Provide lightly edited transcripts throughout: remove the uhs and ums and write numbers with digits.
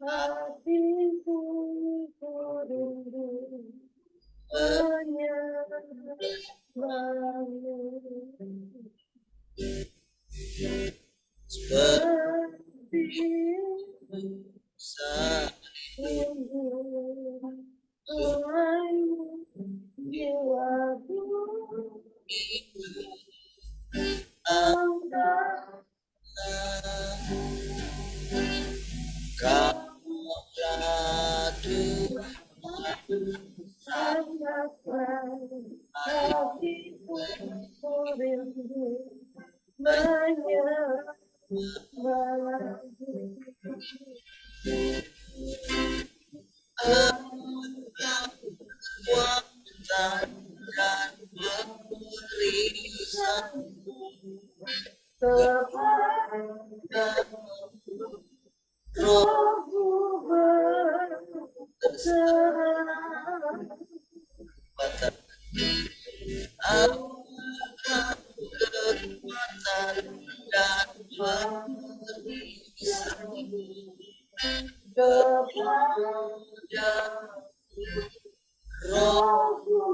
Hatiku rindu hanya selalu seperti sungguh selalu jiwaku angkat kamu ratu sangatlah hatiku rindu menyerah dan berisan kepada rohku berserah kekuatan dan berisan kepada rohku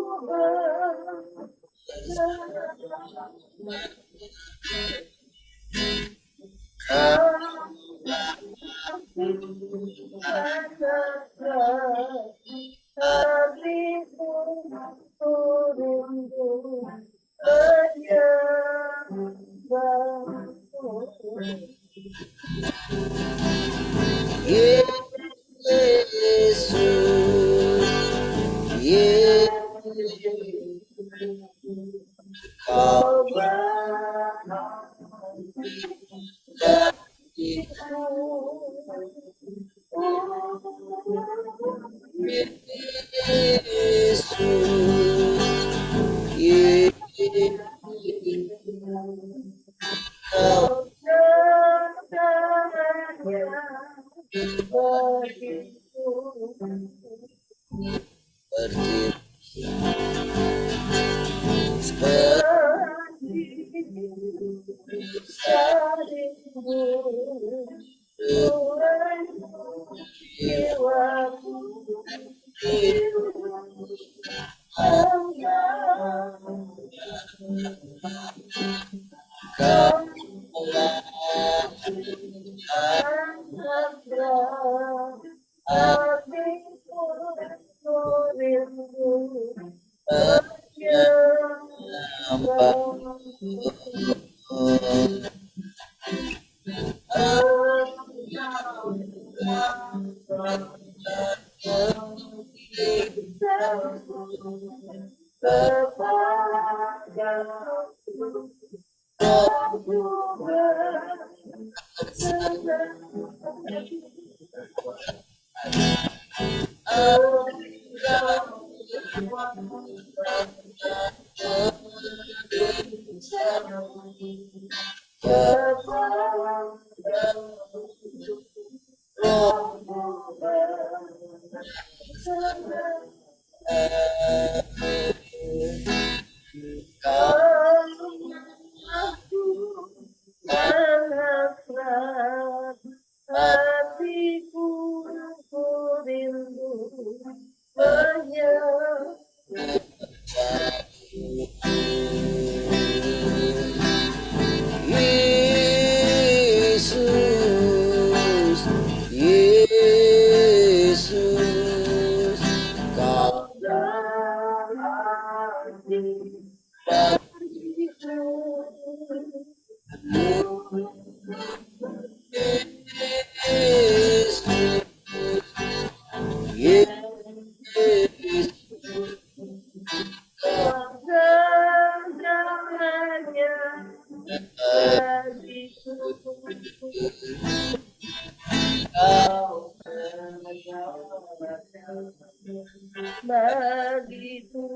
begitu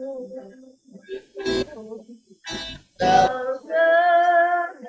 kau segalanya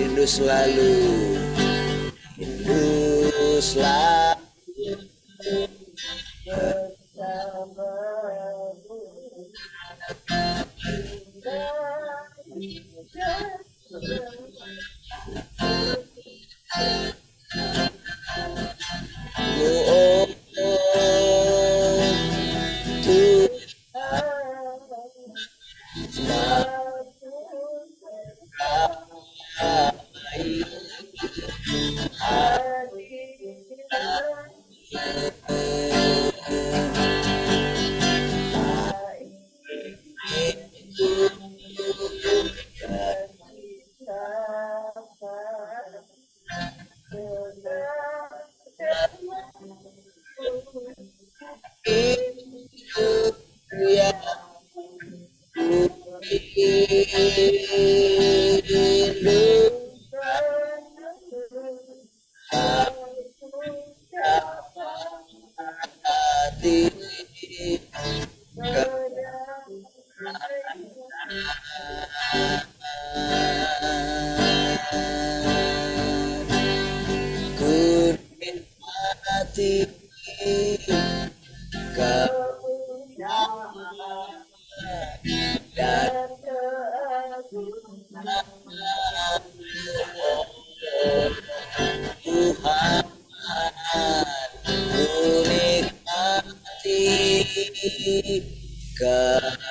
Rindu selalu, rindu selalu oh,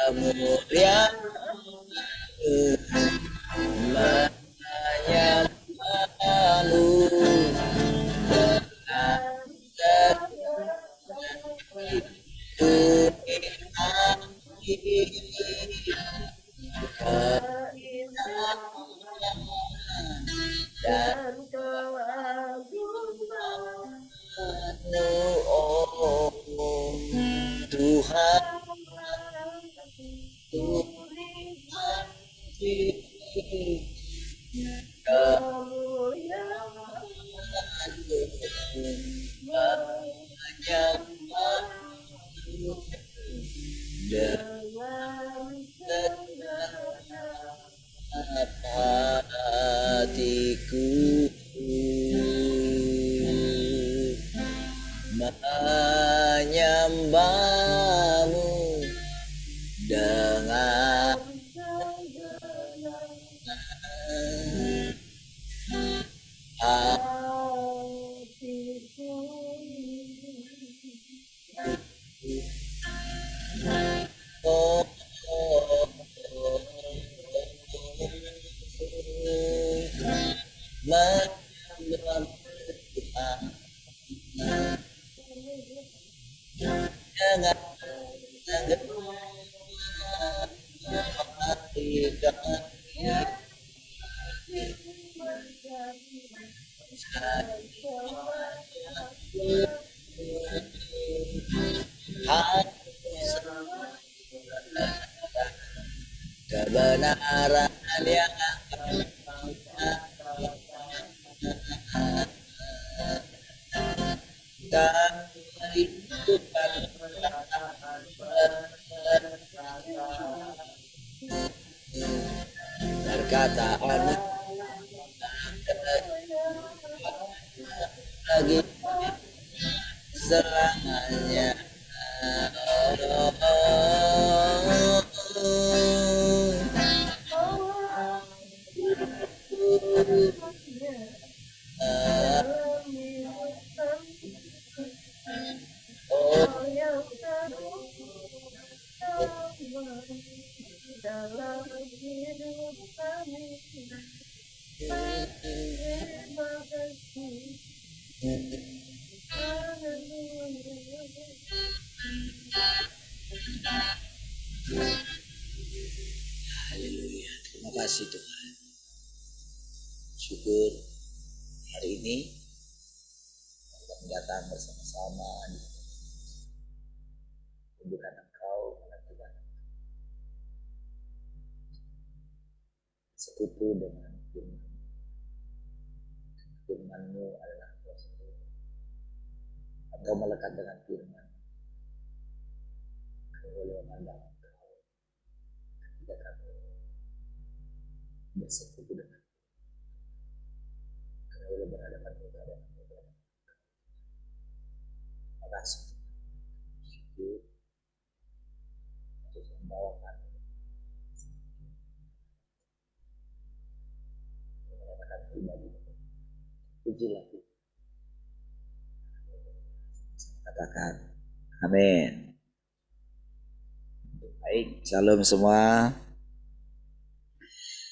kemuliaan menyembahmu oh, Tuhan hatiku menyembahmu dengan oh, kebenaran yang kehidupan perkataan lagi selamanya. Haleluya, terima kasih Tuhan. Syukur hari ini kita datang bersama-sama di hadirat Engkau, anak Tuhan, sekutu dengan firman-Mu adalah kuasa Tuhan. Engkau melekat dengan firman, kami boleh memandang Engkau ketika kami bersekutu dengan kami boleh berhadapan muka dengan Tuhan. Terima kasih syukur untuk membawa kami mengatakan pribadi. Pujilah Tuhan. Katakan amin. Baik, shalom semua.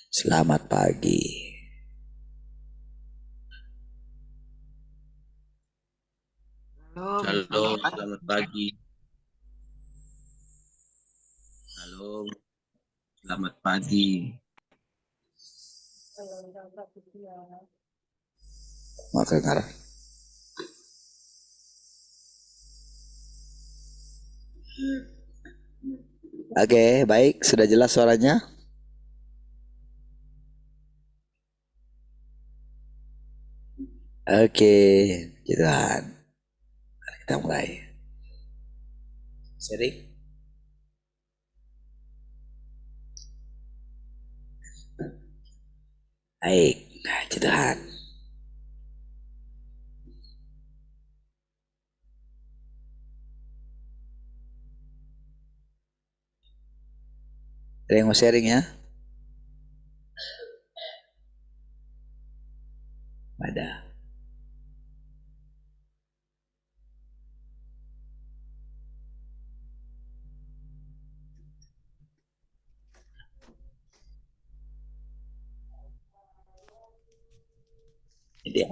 Selamat pagi. Halo, selamat pagi. Halo, selamat pagi. Makan ngarah. Oke, baik, sudah jelas suaranya? Oke, Tuhan. Mari kita mulai. Seri. Baik, Tuhan. Ada yang mau sharing ya? Ada. Ini dia.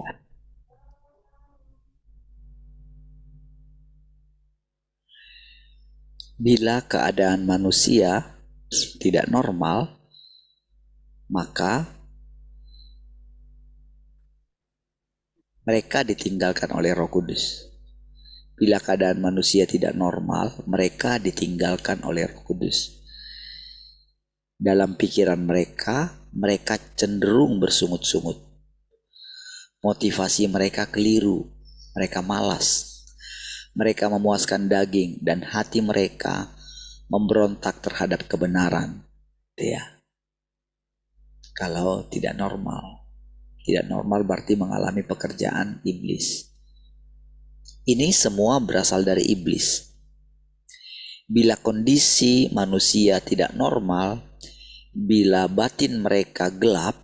Bila keadaan manusia tidak normal, maka mereka ditinggalkan oleh Roh Kudus. bila keadaan manusia tidak normal, mereka ditinggalkan oleh Roh Kudus. Dalam pikiran mereka, mereka cenderung bersungut-sungut. Motivasi mereka keliru, mereka malas. Mereka memuaskan daging dan hati mereka memberontak terhadap kebenaran. Ya. Kalau tidak normal. Tidak normal berarti mengalami pekerjaan iblis. Ini semua berasal dari iblis. Bila kondisi manusia tidak normal, bila batin mereka gelap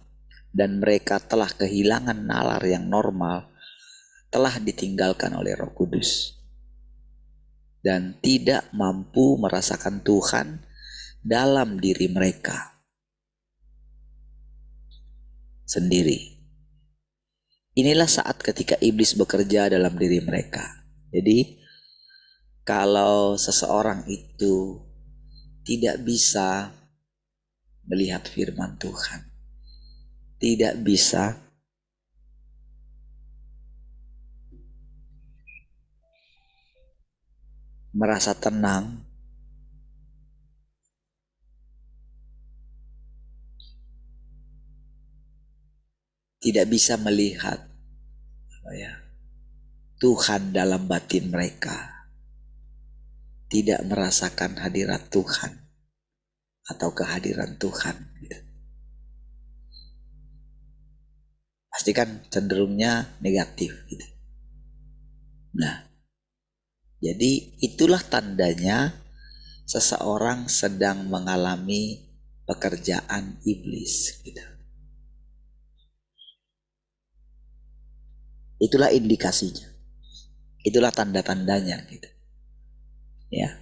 dan mereka telah kehilangan nalar yang normal, telah ditinggalkan oleh Roh Kudus dan tidak mampu merasakan Tuhan dalam diri mereka sendiri. Inilah saat ketika iblis bekerja dalam diri mereka. Jadi kalau seseorang itu tidak bisa melihat firman Tuhan, tidak bisa merasa tenang, tidak bisa melihat Tuhan dalam batin mereka, tidak merasakan hadirat Tuhan atau kehadiran Tuhan, pasti kan cenderungnya negatif gitu. Nah, jadi itulah tandanya seseorang sedang mengalami pekerjaan iblis gitu. Itulah indikasinya. Itulah tanda-tandanya gitu. Ya.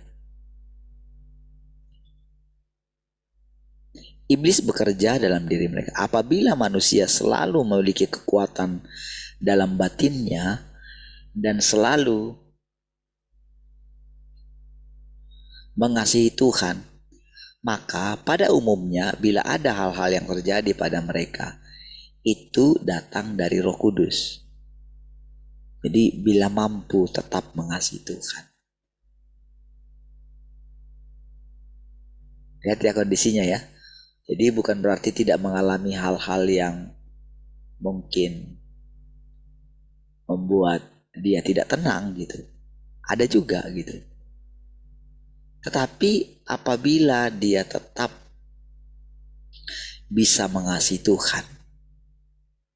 Iblis bekerja dalam diri mereka. Apabila manusia selalu memiliki kekuatan dalam batinnya dan selalu mengasihi Tuhan, maka pada umumnya bila ada hal-hal yang terjadi pada mereka, itu datang dari Roh Kudus. Jadi bila mampu tetap mengasihi Tuhan. Lihat ya kondisinya ya. Jadi bukan berarti tidak mengalami hal-hal yang mungkin membuat dia tidak tenang gitu. Ada juga gitu. Tetapi apabila dia tetap bisa mengasihi Tuhan,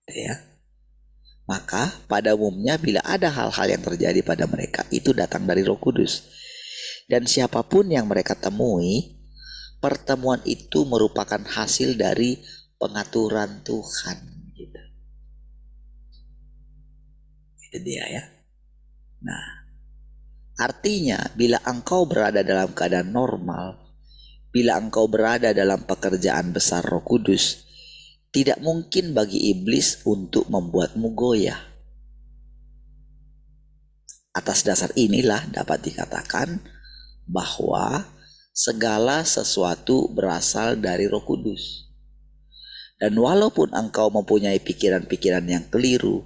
ya, maka pada umumnya bila ada hal-hal yang terjadi pada mereka, itu datang dari Roh Kudus. Dan siapapun yang mereka temui, pertemuan itu merupakan hasil dari pengaturan Tuhan gitu. Itu dia ya. Nah, artinya bila engkau berada dalam keadaan normal, bila engkau berada dalam pekerjaan besar Roh Kudus, tidak mungkin bagi iblis untuk membuatmu goyah. Atas dasar inilah dapat dikatakan bahwa segala sesuatu berasal dari Roh Kudus. Dan walaupun engkau mempunyai pikiran-pikiran yang keliru,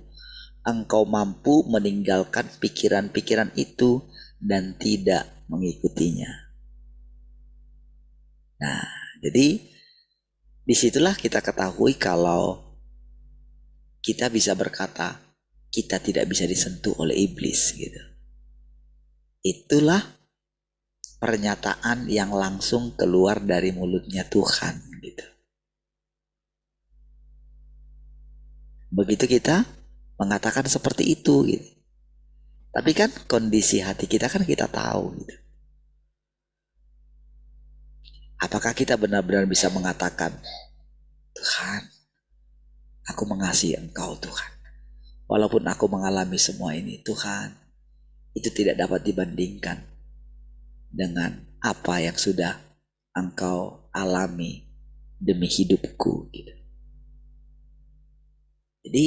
engkau mampu meninggalkan pikiran-pikiran itu dan tidak mengikutinya. Nah, jadi disitulah kita ketahui kalau kita bisa berkata kita tidak bisa disentuh oleh iblis gitu. Itulah pernyataan yang langsung keluar dari mulutnya Tuhan gitu. Begitu kita mengatakan seperti itu gitu. Tapi kan kondisi hati kita kan kita tahu gitu. Apakah kita benar-benar bisa mengatakan, Tuhan, aku mengasihi Engkau Tuhan. Walaupun aku mengalami semua ini, Tuhan, itu tidak dapat dibandingkan dengan apa yang sudah Engkau alami demi hidupku gitu. Jadi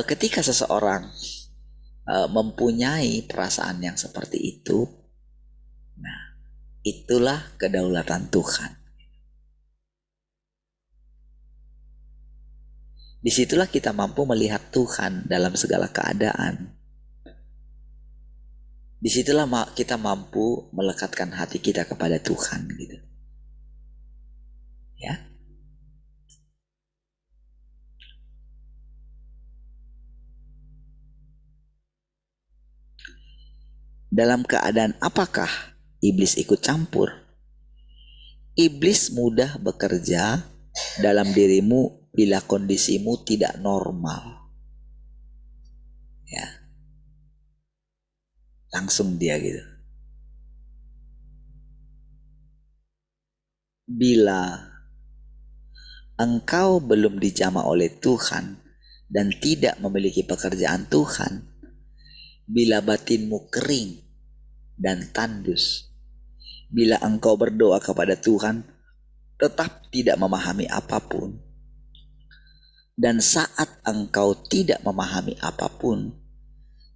ketika seseorang mempunyai perasaan yang seperti itu, nah itulah kedaulatan Tuhan. Disitulah kita mampu melihat Tuhan dalam segala keadaan. Disitulah kita mampu melekatkan hati kita kepada Tuhan gitu. Ya. Dalam keadaan apakah iblis ikut campur? Iblis mudah bekerja dalam dirimu bila kondisimu tidak normal. Ya. Langsung dia gitu. Bila engkau belum dijamah oleh Tuhan dan tidak memiliki pekerjaan Tuhan, bila batinmu kering dan tandus, bila engkau berdoa kepada Tuhan tetap tidak memahami apapun, dan saat engkau tidak memahami apapun,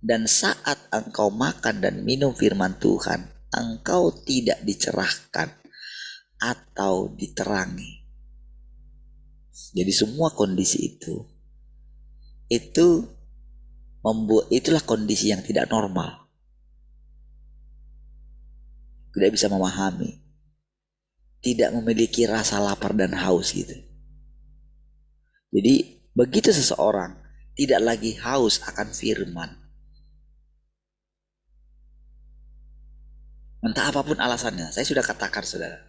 dan saat engkau makan dan minum firman Tuhan, engkau tidak dicerahkan atau diterangi. Jadi semua kondisi itu membuat, itulah kondisi yang tidak normal. Tidak bisa memahami, tidak memiliki rasa lapar dan haus gitu. Jadi begitu seseorang tidak lagi haus akan firman, entah apapun alasannya, saya sudah katakan saudara,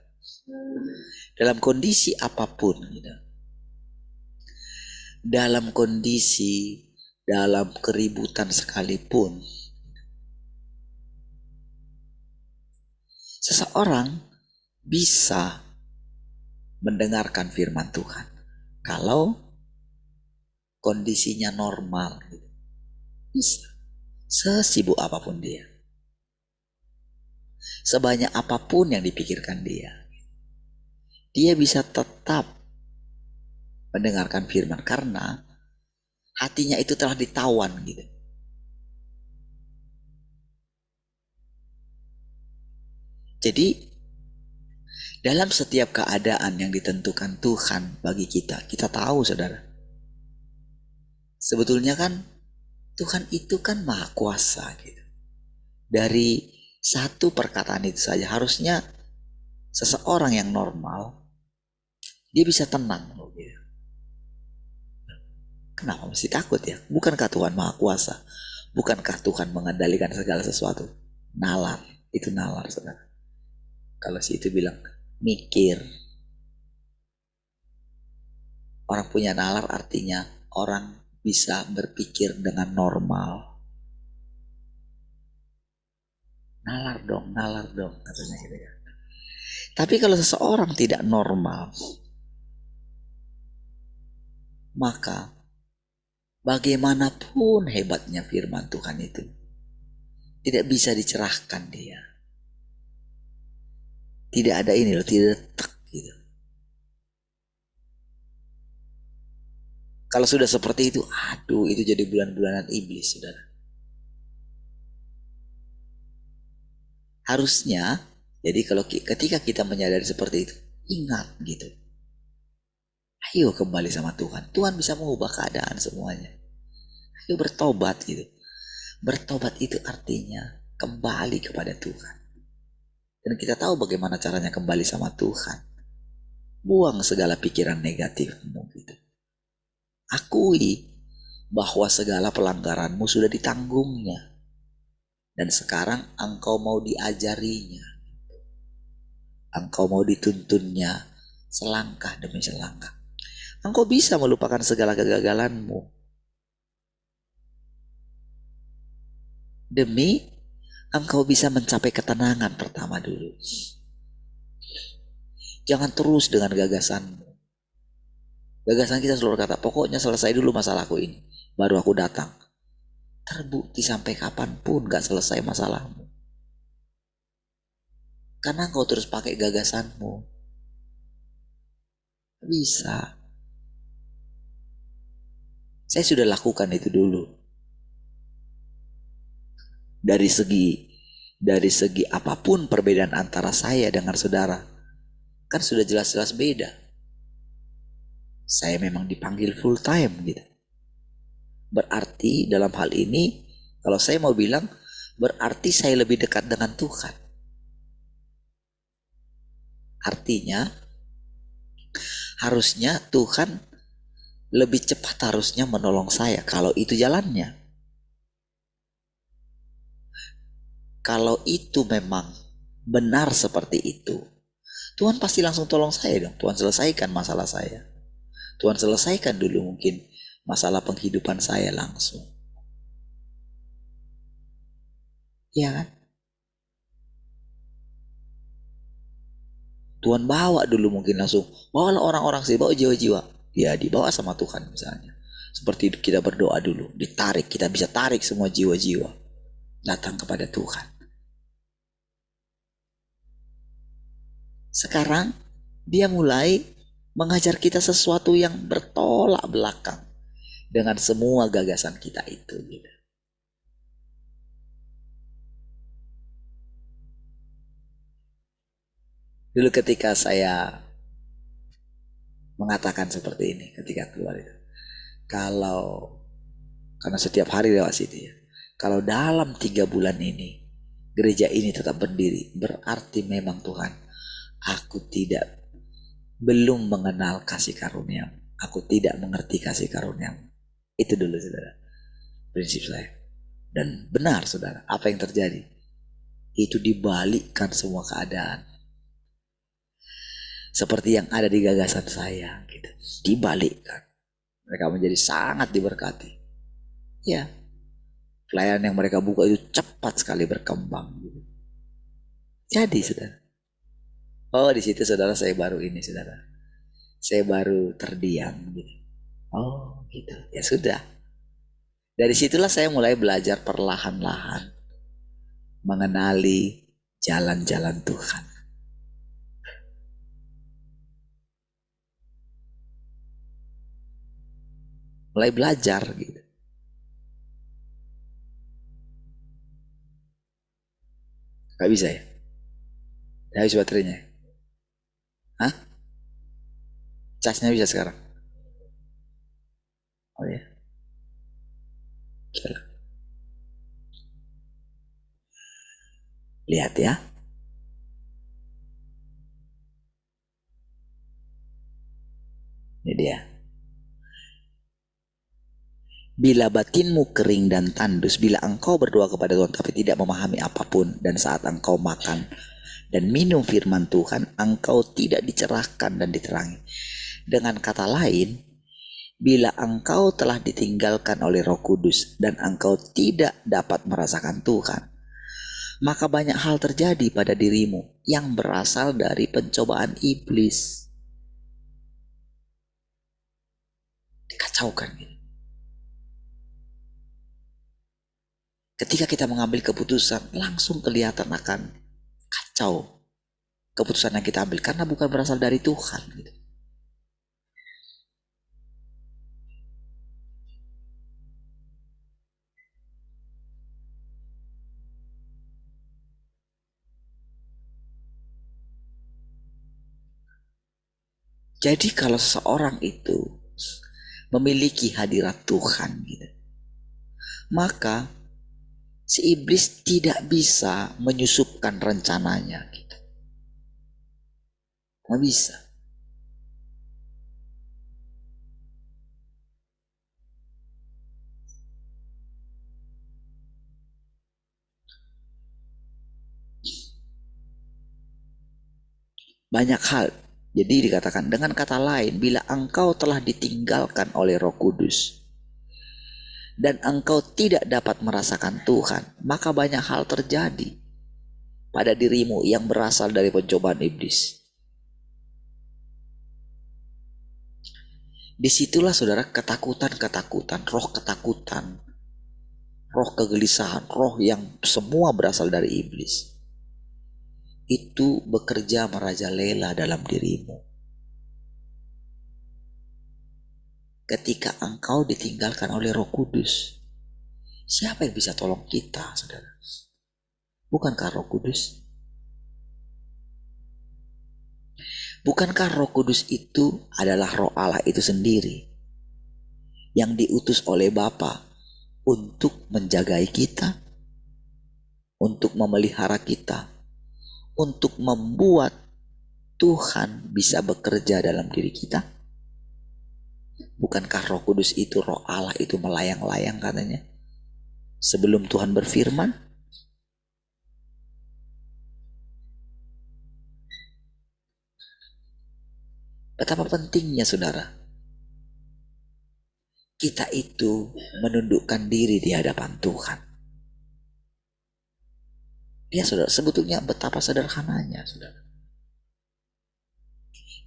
dalam kondisi apapun gitu, dalam kondisi, dalam keributan sekalipun, seseorang bisa mendengarkan firman Tuhan kalau kondisinya normal gitu. Bisa, sesibuk apapun dia, sebanyak apapun yang dipikirkan dia bisa tetap mendengarkan firman karena hatinya itu telah ditawan gitu. Jadi dalam setiap keadaan yang ditentukan Tuhan bagi kita, kita tahu saudara, sebetulnya kan Tuhan itu kan maha kuasa gitu. Dari satu perkataan itu saja harusnya seseorang yang normal dia bisa tenang loh gitu. Kenapa mesti takut ya? Bukankah Tuhan maha kuasa? Bukankah Tuhan mengendalikan segala sesuatu? Nalar, itu nalar saudara. Kalau si itu bilang mikir, orang punya nalar artinya orang bisa berpikir dengan normal. Nalar dong katanya gitu ya. Tapi kalau seseorang tidak normal, maka bagaimanapun hebatnya firman Tuhan itu tidak bisa dicerahkan dia. Tidak ada ini loh, tidak tek gitu. Kalau sudah seperti itu, aduh itu jadi bulan-bulanan iblis saudara. Harusnya, jadi kalau ketika kita menyadari seperti itu, ingat gitu. Ayo kembali sama Tuhan. Tuhan bisa mengubah keadaan semuanya. Ayo bertobat gitu. Bertobat itu artinya kembali kepada Tuhan. Dan kita tahu bagaimana caranya kembali sama Tuhan. Buang segala pikiran negatifmu gitu. Akui bahwa segala pelanggaranmu sudah ditanggungnya. Dan sekarang engkau mau diajarinya. Engkau mau dituntunnya selangkah demi selangkah. Engkau bisa melupakan segala kegagalanmu demi engkau bisa mencapai ketenangan pertama dulu. Jangan terus dengan gagasanmu. Gagasan kita selalu kata, pokoknya selesai dulu masalahku ini, baru aku datang. Terbukti sampai kapanpun gak selesai masalahmu. Karena engkau terus pakai gagasanmu. Bisa. Saya sudah lakukan itu dulu. Dari segi apapun perbedaan antara saya dengan saudara, kan sudah jelas-jelas beda. Saya memang dipanggil full time gitu. Berarti dalam hal ini, kalau saya mau bilang berarti saya lebih dekat dengan Tuhan. Artinya harusnya Tuhan lebih cepat harusnya menolong saya kalau itu jalannya. Kalau itu memang benar seperti itu, Tuhan pasti langsung tolong saya dong. Tuhan selesaikan masalah saya. Tuhan selesaikan dulu mungkin masalah penghidupan saya langsung. Iya kan? Tuhan bawa dulu mungkin langsung. Bawalah orang-orang sih, bawa jiwa-jiwa. Ya dibawa sama Tuhan misalnya. Seperti kita berdoa dulu, ditarik, kita bisa tarik semua jiwa-jiwa datang kepada Tuhan. Sekarang dia mulai mengajar kita sesuatu yang bertolak belakang dengan semua gagasan kita itu gitu. Dulu ketika saya mengatakan seperti ini ketika keluar itu, karena setiap hari lewat situ ya, kalau dalam 3 bulan ini gereja ini tetap berdiri, berarti memang Tuhan, aku belum mengenal kasih karunia, aku tidak mengerti kasih karunia. Itu dulu saudara, prinsip saya. Dan benar saudara, apa yang terjadi? Itu dibalikkan semua keadaan. Seperti yang ada di gagasan saya gitu. Dibalikkan. Mereka menjadi sangat diberkati. Ya. Pelayanan yang mereka buka itu cepat sekali berkembang gitu. Jadi saudara. Oh di situ saudara saya baru ini saudara. Saya baru terdiam gitu. Oh gitu. Ya sudah. Dari situlah saya mulai belajar perlahan-lahan mengenali jalan-jalan Tuhan. Mulai belajar gitu. Gak bisa ya? Udah habis baterainya? Hah? Casnya bisa sekarang? Oh ya. Oke. Lihat ya. Ini dia. Bila batinmu kering dan tandus, bila engkau berdoa kepada Tuhan tapi tidak memahami apapun, dan saat engkau makan dan minum firman Tuhan, engkau tidak dicerahkan dan diterangi. Dengan kata lain, bila engkau telah ditinggalkan oleh Roh Kudus dan engkau tidak dapat merasakan Tuhan, maka banyak hal terjadi pada dirimu yang berasal dari pencobaan iblis. Dikacaukan gitu. Ketika kita mengambil keputusan, langsung kelihatan akan kacau keputusan yang kita ambil karena bukan berasal dari Tuhan gitu. Jadi kalau seseorang itu memiliki hadirat Tuhan gitu, maka si iblis tidak bisa menyusupkan rencananya gitu. Nggak bisa. Banyak hal. Jadi dikatakan dengan kata lain, bila engkau telah ditinggalkan oleh Roh Kudus dan engkau tidak dapat merasakan Tuhan, maka banyak hal terjadi pada dirimu yang berasal dari pencobaan iblis. Disitulah saudara ketakutan, roh ketakutan, roh kegelisahan, roh yang semua berasal dari iblis, itu bekerja merajalela dalam dirimu. Ketika engkau ditinggalkan oleh Roh Kudus, siapa yang bisa tolong kita, saudara? Bukankah Roh Kudus? Bukankah Roh Kudus itu adalah Roh Allah itu sendiri yang diutus oleh Bapa untuk menjagai kita? untuk memelihara kita, untuk membuat Tuhan bisa bekerja dalam diri kita? Bukankah Roh Kudus itu, Roh Allah itu melayang-layang katanya sebelum Tuhan berfirman? Betapa pentingnya saudara kita itu menundukkan diri di hadapan Tuhan. Ya saudara, sebetulnya betapa sederhananya saudara.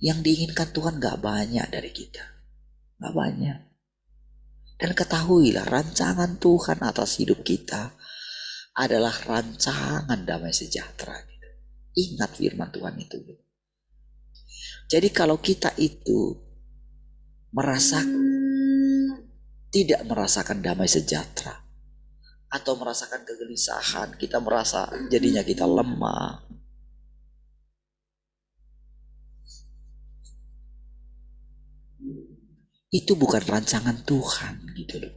Yang diinginkan Tuhan gak banyak dari kita, gak banyak. Dan ketahuilah rancangan Tuhan atas hidup kita adalah rancangan damai sejahtera. Ingat firman Tuhan itu. Jadi kalau kita itu tidak merasakan damai sejahtera atau merasakan kegelisahan, kita merasa jadinya kita lemah, itu bukan rancangan Tuhan gitu loh.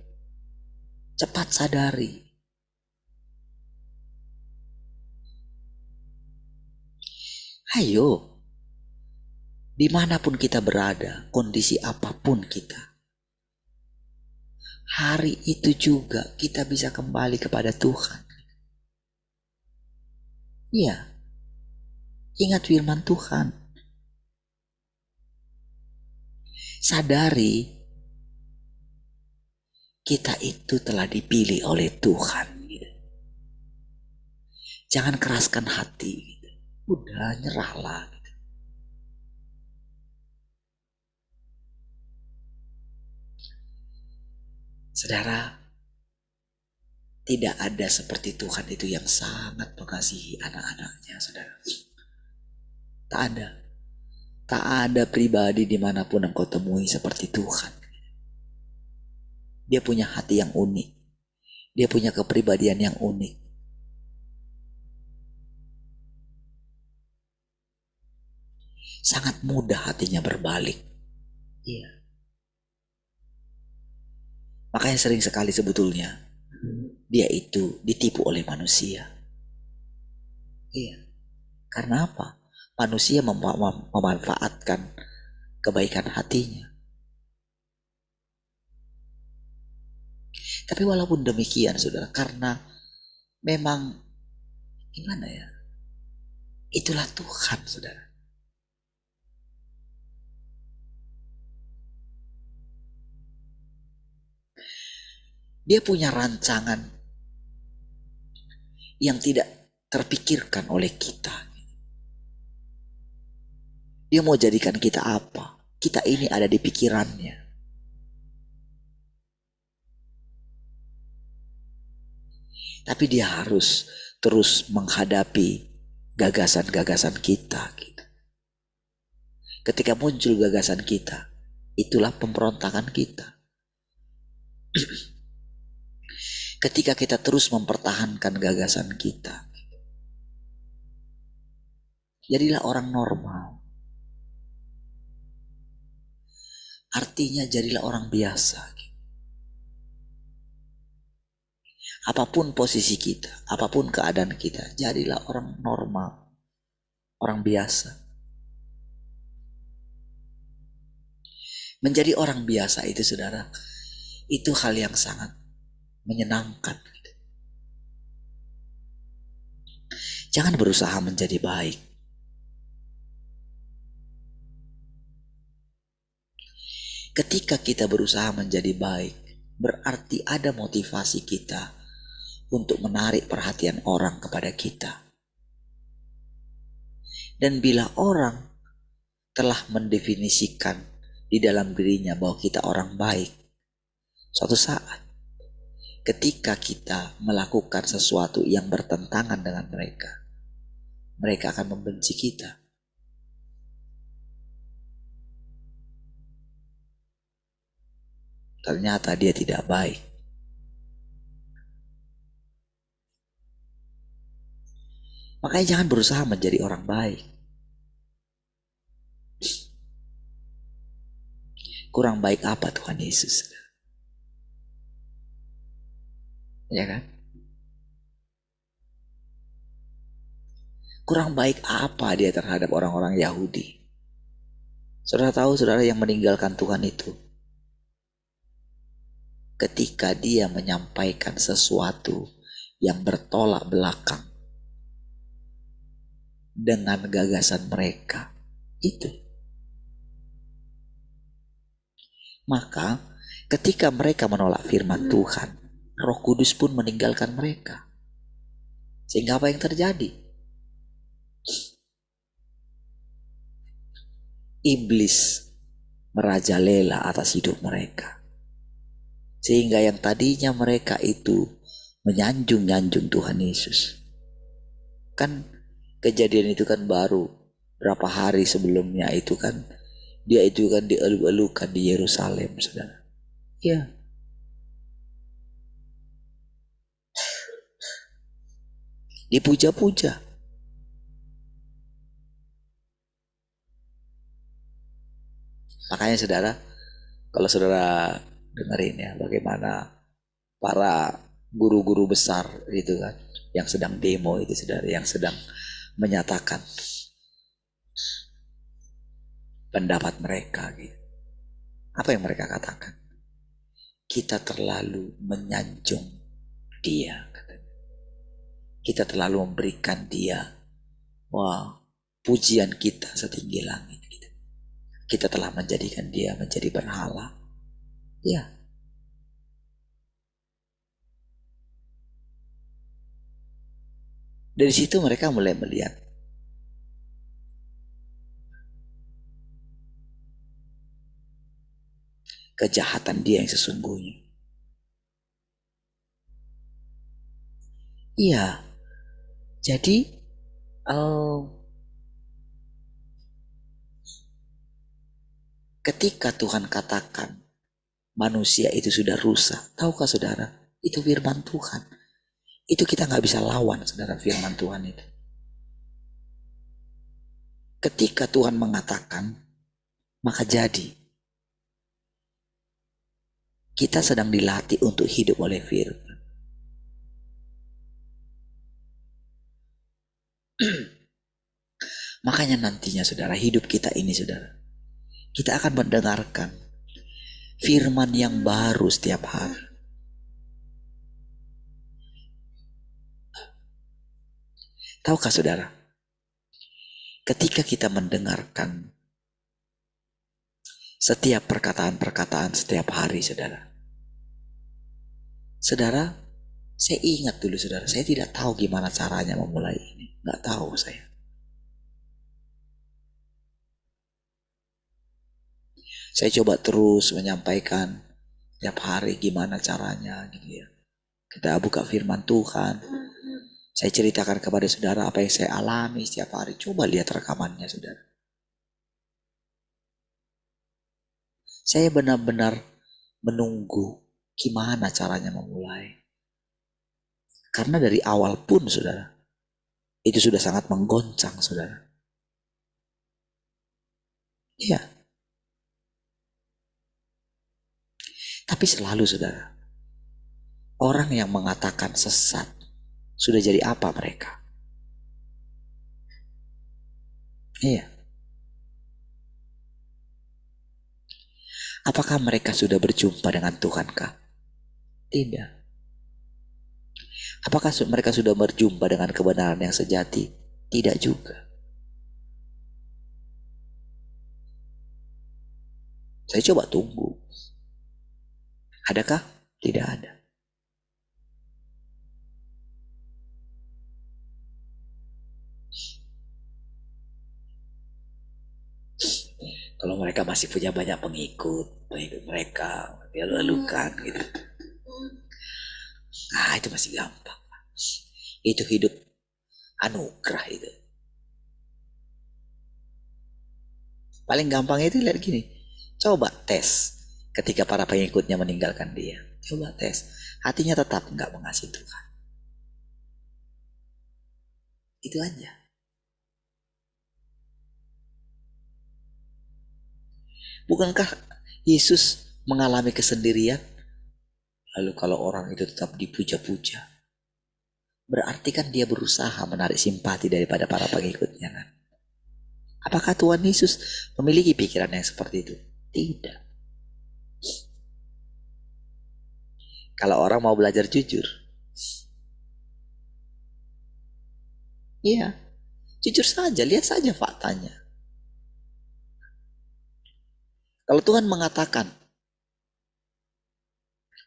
Cepat sadari. Ayo, dimanapun kita berada, kondisi apapun kita, hari itu juga kita bisa kembali kepada Tuhan. Iya, ingat firman Tuhan. Sadari kita itu telah dipilih oleh Tuhan. Jangan keraskan hati. Udah, nyerahlah. Saudara, tidak ada seperti Tuhan itu yang sangat mengasihi anak-anaknya, saudara. Tak ada. Tak ada pribadi dimanapun engkau temui seperti Tuhan. Dia punya hati yang unik. Dia punya kepribadian yang unik. Sangat mudah hatinya berbalik. Iya. Makanya sering sekali sebetulnya dia itu ditipu oleh manusia. Iya. Karena apa? Manusia memanfaatkan kebaikan hatinya. Tapi walaupun demikian saudara, karena memang gimana ya, itulah Tuhan saudara. Dia punya rancangan yang tidak terpikirkan oleh kita. Dia mau jadikan kita apa? Kita ini ada di pikirannya. Tapi dia harus terus menghadapi gagasan-gagasan kita. Ketika muncul gagasan kita, itulah pemberontakan kita. Ketika kita terus mempertahankan gagasan kita, jadilah orang normal. Artinya jadilah orang biasa. Apapun posisi kita, apapun keadaan kita, jadilah orang normal, orang biasa. Menjadi orang biasa itu saudara, itu hal yang sangat menyenangkan. Jangan berusaha menjadi baik. Ketika kita berusaha menjadi baik, berarti ada motivasi kita untuk menarik perhatian orang kepada kita. Dan bila orang telah mendefinisikan di dalam dirinya bahwa kita orang baik, suatu saat ketika kita melakukan sesuatu yang bertentangan dengan mereka, mereka akan membenci kita. Ternyata dia tidak baik. Makanya jangan berusaha menjadi orang baik. Kurang baik apa Tuhan Yesus? Ya kan? Kurang baik apa dia terhadap orang-orang Yahudi? Saudara tahu, saudara, yang meninggalkan Tuhan itu ketika dia menyampaikan sesuatu yang bertolak belakang dengan gagasan mereka itu. Maka ketika mereka menolak firman Tuhan, Roh Kudus pun meninggalkan mereka. Sehingga apa yang terjadi? Iblis merajalela atas hidup mereka. Sehingga yang tadinya mereka itu menyanjung-nyanjung Tuhan Yesus. Kan kejadian itu kan baru berapa hari sebelumnya itu kan dia itu kan dielu-elukan di Yerusalem, saudara. Ya. Dipuja-puja. Makanya saudara, kalau saudara dengerin ya bagaimana para guru-guru besar itu kan yang sedang demo itu, saudara, yang sedang menyatakan pendapat mereka gitu. Apa yang mereka katakan? Kita terlalu menyanjung dia, katanya. Kita terlalu memberikan dia pujian kita setinggi langit gitu. Kita telah menjadikan dia menjadi berhala. Ya. Dari situ mereka mulai melihat kejahatan dia yang sesungguhnya. Iya. Jadi ketika Tuhan katakan manusia itu sudah rusak, tahukah saudara? Itu firman Tuhan. Itu kita nggak bisa lawan, saudara, firman Tuhan itu. Ketika Tuhan mengatakan, maka jadi. Kita sedang dilatih untuk hidup oleh firman. Makanya nantinya, saudara, hidup kita ini, saudara, kita akan mendengarkan firman yang baru setiap hari. Tahukah saudara, ketika kita mendengarkan setiap perkataan-perkataan setiap hari, saudara, saya ingat dulu, saudara, saya tidak tahu gimana caranya memulai ini. Nggak tahu saya. Saya coba terus menyampaikan setiap hari gimana caranya gitu ya. Kita buka firman Tuhan. Saya ceritakan kepada saudara apa yang saya alami setiap hari. Coba lihat rekamannya, saudara. Saya benar-benar menunggu gimana caranya memulai. Karena dari awal pun, saudara, itu sudah sangat menggoncang, saudara. Iya. Tapi selalu, saudara, orang yang mengatakan sesat sudah jadi apa mereka? Iya. Apakah mereka sudah berjumpa dengan Tuhankah? Tidak. Apakah mereka sudah berjumpa dengan kebenaran yang sejati? Tidak juga. Saya coba tunggu. Adakah? Tidak ada. Kalau mereka masih punya banyak pengikut mereka lalu-lalukan gitu. Nah, itu masih gampang. Itu hidup anugerah itu. Paling gampang itu lihat gini. Coba tes ketika para pengikutnya meninggalkan dia. Coba tes. Hatinya tetap enggak mengasihi Tuhan. Itu aja. Bukankah Yesus mengalami kesendirian? Lalu kalau orang itu tetap dipuja-puja. Berarti kan dia berusaha menarik simpati daripada para pengikutnya kan. Apakah Tuhan Yesus memiliki pikiran yang seperti itu? Tidak. Kalau orang mau belajar jujur, iya, jujur saja, lihat saja faktanya. Kalau Tuhan mengatakan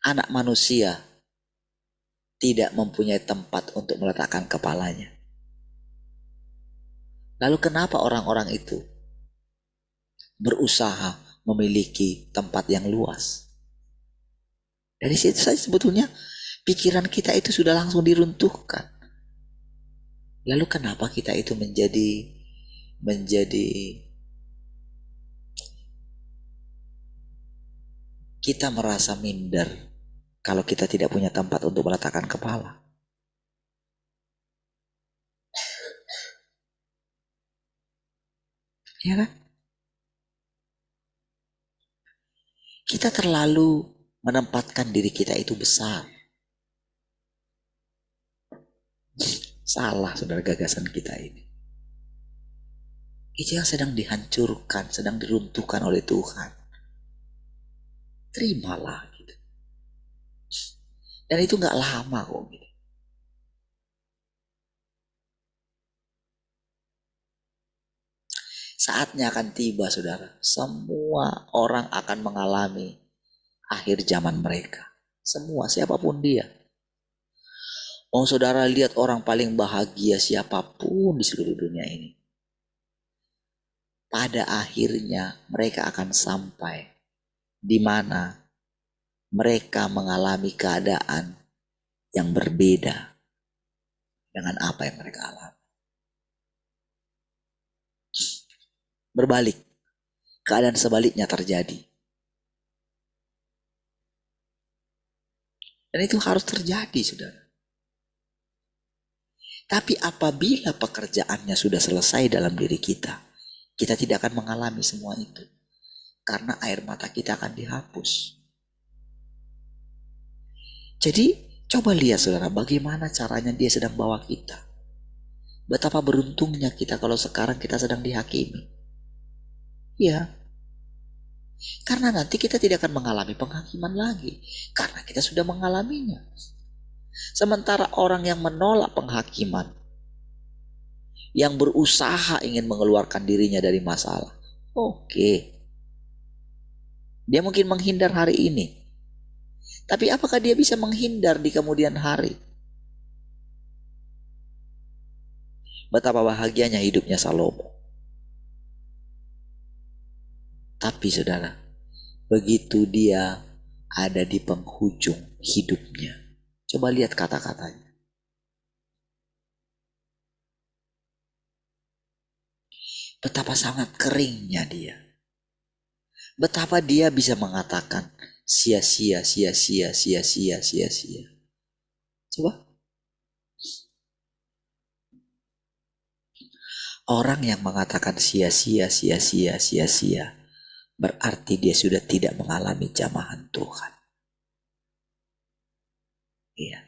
anak manusia tidak mempunyai tempat untuk meletakkan kepalanya, lalu kenapa orang-orang itu berusaha memiliki tempat yang luas? Dari situ saja sebetulnya pikiran kita itu sudah langsung diruntuhkan. Lalu kenapa kita itu menjadi kita merasa minder kalau kita tidak punya tempat untuk meletakkan kepala? Ya kan? Kita terlalu menempatkan diri kita itu besar. Salah saudara gagasan kita ini. Itu yang sedang dihancurkan, sedang diruntuhkan oleh Tuhan. Terimalah gitu. Dan itu gak lama kok gitu. Saatnya akan tiba saudara. Semua orang akan mengalami akhir zaman mereka. Semua, siapapun dia. Oh saudara lihat orang paling bahagia siapapun di seluruh dunia ini. Pada akhirnya mereka akan sampai di mana mereka mengalami keadaan yang berbeda dengan apa yang mereka alami. Berbalik, keadaan sebaliknya terjadi. Dan itu harus terjadi, saudara. Tapi apabila pekerjaannya sudah selesai dalam diri kita, kita tidak akan mengalami semua itu. Karena air mata kita akan dihapus. Jadi coba lihat saudara, bagaimana caranya dia sedang bawa kita. Betapa beruntungnya kita kalau sekarang kita sedang dihakimi. Ya, karena nanti kita tidak akan mengalami penghakiman lagi. Karena kita sudah mengalaminya. Sementara orang yang menolak penghakiman, yang berusaha ingin mengeluarkan dirinya dari masalah, oke. Dia mungkin menghindar hari ini. Tapi apakah dia bisa menghindar di kemudian hari? Betapa bahagianya hidupnya Salomo. Tapi saudara, begitu dia ada di penghujung hidupnya, coba lihat kata-katanya. Betapa sangat keringnya dia. Betapa dia bisa mengatakan sia-sia, sia-sia, sia-sia, sia-sia. Coba. Orang yang mengatakan sia-sia, sia-sia, sia-sia, berarti dia sudah tidak mengalami jamahan Tuhan. Iya.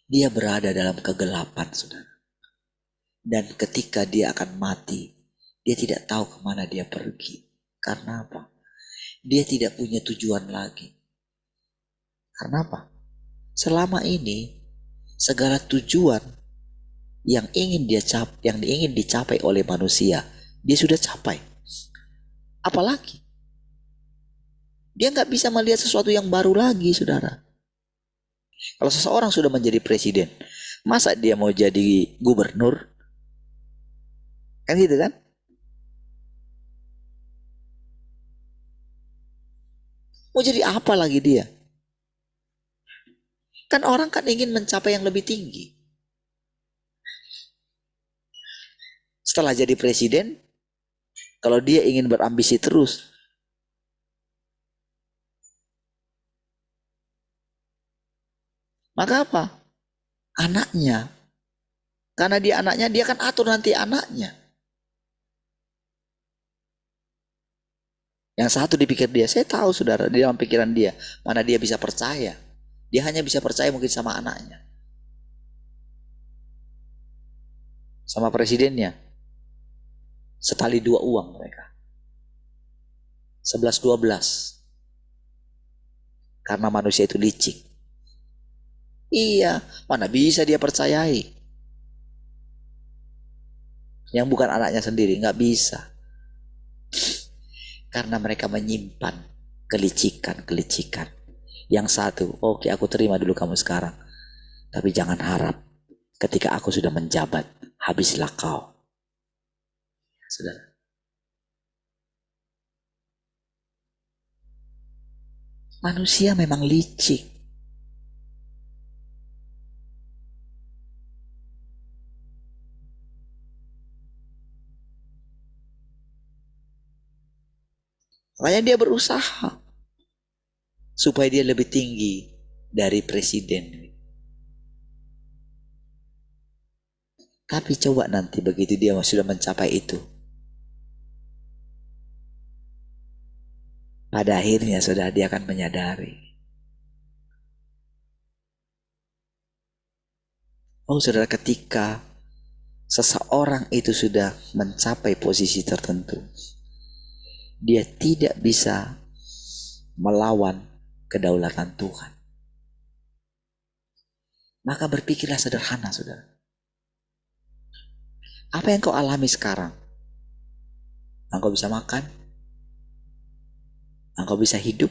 Dia berada dalam kegelapan, saudara. Dan ketika dia akan mati, dia tidak tahu kemana dia pergi. Karena apa? Dia tidak punya tujuan lagi. Karena apa? Selama ini, segala tujuan yang ingin dicapai oleh manusia, dia sudah capai. Apalagi dia nggak bisa melihat sesuatu yang baru lagi, saudara. Kalau seseorang sudah menjadi presiden, masa dia mau jadi gubernur? Kan gitu kan? Mau jadi apa lagi dia? Kan orang kan ingin mencapai yang lebih tinggi. Setelah jadi presiden, kalau dia ingin berambisi terus, maka apa? Anaknya. Karena dia anaknya, dia kan atur nanti anaknya. Yang satu dipikir dia, saya tahu saudara, di dalam pikiran dia, mana dia bisa percaya. Dia hanya bisa percaya mungkin sama anaknya, sama presidennya. Setali dua uang mereka. 11-12. Karena manusia itu licik. Iya, mana bisa dia percayai yang bukan anaknya sendiri, nggak bisa. Karena mereka menyimpan kelicikan-kelicikan. Yang satu, oke aku terima dulu kamu sekarang. Tapi jangan harap ketika aku sudah menjabat, habislah kau. Saudara. Manusia memang licik. Makanya dia berusaha supaya dia lebih tinggi dari presiden. Tapi coba nanti begitu dia sudah mencapai itu, pada akhirnya sudah dia akan menyadari, oh saudara, ketika seseorang itu sudah mencapai posisi tertentu, dia tidak bisa melawan kedaulatan Tuhan. Maka berpikirlah sederhana, saudara. Apa yang kau alami sekarang? Engkau bisa makan? Engkau bisa hidup?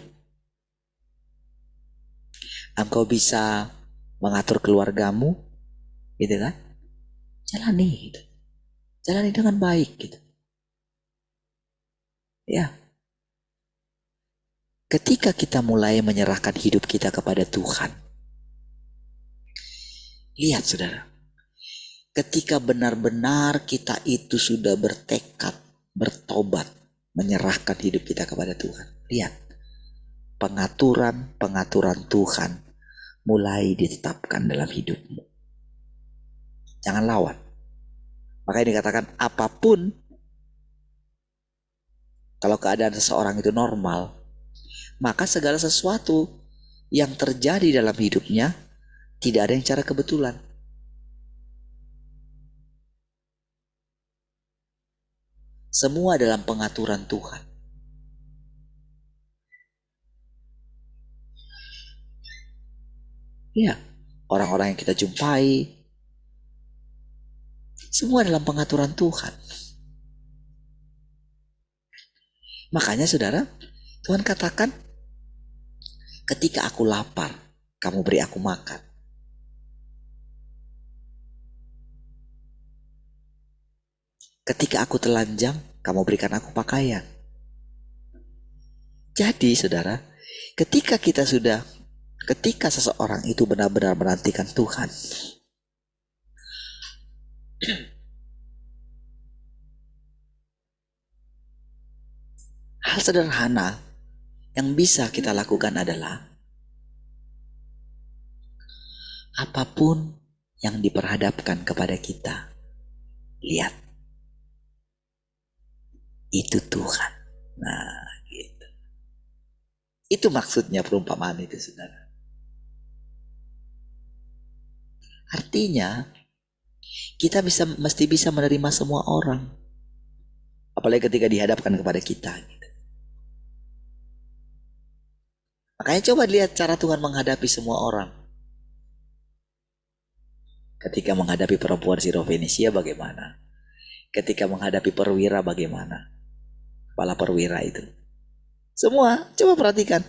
Engkau bisa mengatur keluargamu? Gitu kan? Jalani gitu. Jalani dengan baik gitu. Ya. Ketika kita mulai menyerahkan hidup kita kepada Tuhan, lihat saudara, ketika benar-benar kita itu sudah bertekad, bertobat, menyerahkan hidup kita kepada Tuhan, lihat, pengaturan Tuhan mulai ditetapkan dalam hidupmu. Jangan lawan. Makanya dikatakan apapun, kalau keadaan seseorang itu normal, maka segala sesuatu yang terjadi dalam hidupnya tidak ada yang secara kebetulan. Semua dalam pengaturan Tuhan. Ya, orang-orang yang kita jumpai, semua dalam pengaturan Tuhan. Makanya saudara, Tuhan katakan, ketika aku lapar, kamu beri aku makan. Ketika aku telanjang, kamu berikan aku pakaian. Jadi saudara, ketika seseorang itu benar-benar menantikan Tuhan, hal sederhana yang bisa kita lakukan adalah apapun yang diperhadapkan kepada kita, lihat, itu Tuhan. Nah, gitu. Itu maksudnya perumpamaan itu, saudara. Artinya, kita mesti bisa menerima semua orang. Apalagi ketika dihadapkan kepada kita. Gitu. Makanya coba lihat cara Tuhan menghadapi semua orang. Ketika menghadapi perempuan Sirofenisia bagaimana? Ketika menghadapi perwira bagaimana? Kepala perwira itu. Semua, coba perhatikan.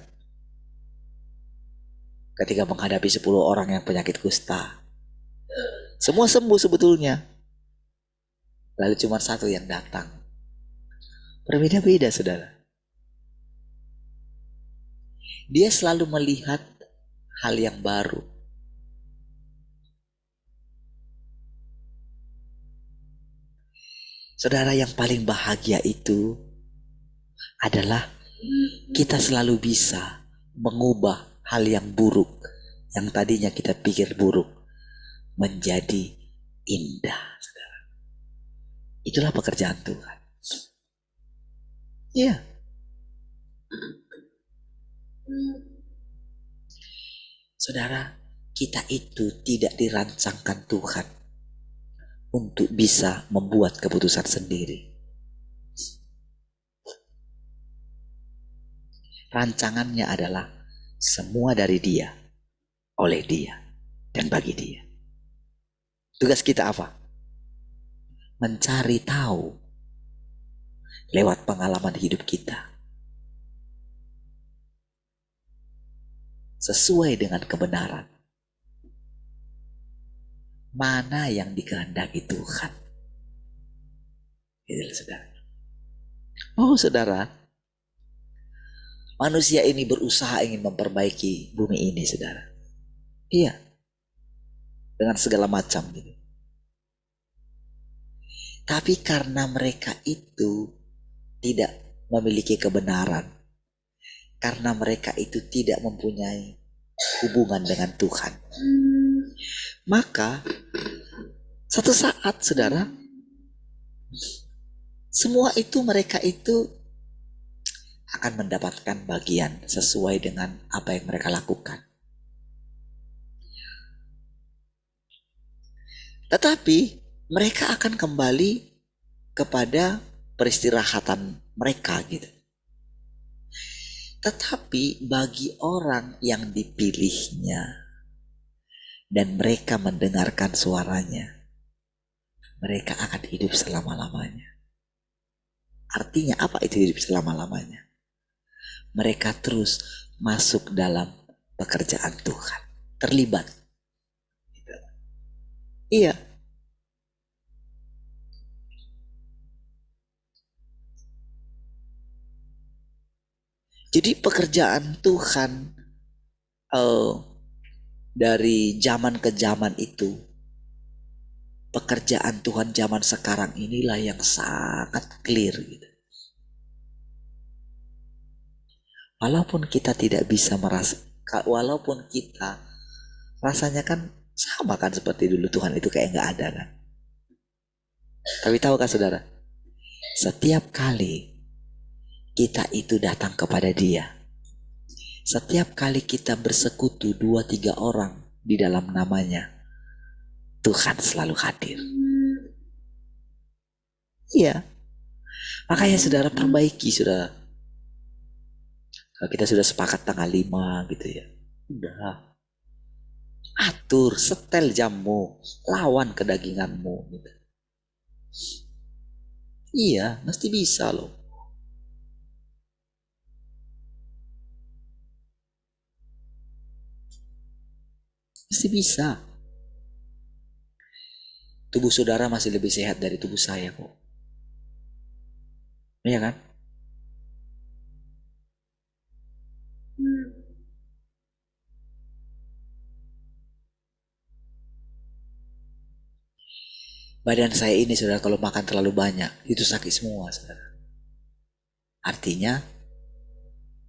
Ketika menghadapi 10 orang yang penyakit kusta. Semua sembuh sebetulnya. Lalu cuma satu yang datang. Berbeda-beda, saudara. Dia selalu melihat hal yang baru. Saudara, yang paling bahagia itu adalah kita selalu bisa mengubah hal yang buruk, yang tadinya kita pikir buruk, menjadi indah, saudara. Itulah pekerjaan Tuhan. Iya. Saudara, kita itu tidak dirancangkan Tuhan untuk bisa membuat keputusan sendiri. Rancangannya adalah semua dari Dia, oleh Dia, dan bagi Dia. Tugas kita apa? Mencari tahu lewat pengalaman hidup kita sesuai dengan kebenaran mana yang dikehendaki Tuhan. Gitu, saudara. Oh, saudara, manusia ini berusaha ingin memperbaiki bumi ini, saudara. Iya, dengan segala macam gitu. Tapi karena mereka itu tidak memiliki kebenaran, karena mereka itu tidak mempunyai hubungan dengan Tuhan, maka satu saat, saudara, semua itu mereka itu akan mendapatkan bagian sesuai dengan apa yang mereka lakukan. Tetapi mereka akan kembali kepada peristirahatan mereka gitu. Tetapi bagi orang yang dipilihnya dan mereka mendengarkan suaranya, mereka akan hidup selama-lamanya. Artinya apa itu hidup selama-lamanya? Mereka terus masuk dalam pekerjaan Tuhan, terlibat. Iya. Jadi pekerjaan Tuhan dari zaman ke zaman itu, pekerjaan Tuhan zaman sekarang inilah yang sangat clear gitu. Walaupun kita tidak bisa merasa, walaupun kita rasanya kan sama kan seperti dulu Tuhan itu kayak nggak ada kan. Tapi tahukah saudara, setiap kali kita itu datang kepada Dia, setiap kali kita bersekutu 2-3 orang di dalam namanya, Tuhan selalu hadir. Iya. Makanya saudara perbaiki, saudara. Kalau kita sudah sepakat tanggal 5 gitu ya, udah atur, setel jammu, lawan kedaginganmu gitu. Iya, mesti bisa loh. Mesti bisa. Tubuh saudara masih lebih sehat dari tubuh saya kok. Iya kan? Badan saya ini saudara kalau makan terlalu banyak itu sakit semua saudara. Artinya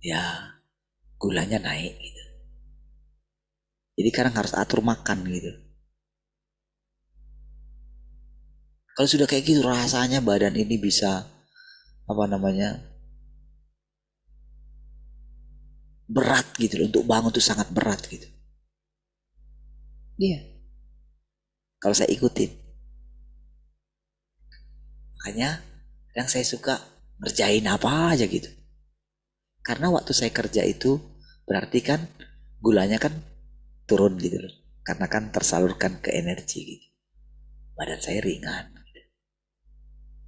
ya gulanya naik gitu. Jadi sekarang harus atur makan gitu. Kalau sudah kayak gitu rasanya badan ini bisa berat gitu loh, untuk bangun tuh sangat berat gitu. Iya. Kalau saya ikutin. Makanya yang saya suka ngerjain apa aja gitu. Karena waktu saya kerja itu berarti kan gulanya kan turun gitu loh. Karena kan tersalurkan ke energi gitu. Badan saya ringan.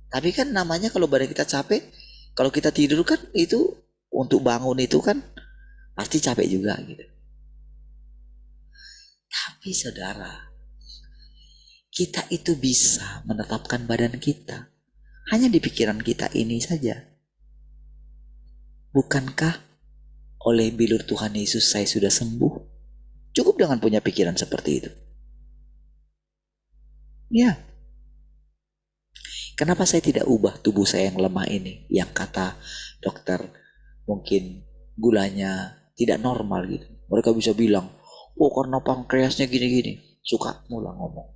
Tapi kan namanya kalau badan kita capek, kalau kita tidur kan itu untuk bangun itu kan pasti capek juga gitu. Tapi saudara, kita itu bisa menetapkan badan kita hanya di pikiran kita ini saja. Bukankah oleh bilur Tuhan Yesus saya sudah sembuh? Cukup dengan punya pikiran seperti itu. Ya. Kenapa saya tidak ubah tubuh saya yang lemah ini? Yang kata dokter mungkin gulanya tidak normal gitu. Mereka bisa bilang, oh karena pankreasnya gini-gini. Suka mula ngomong.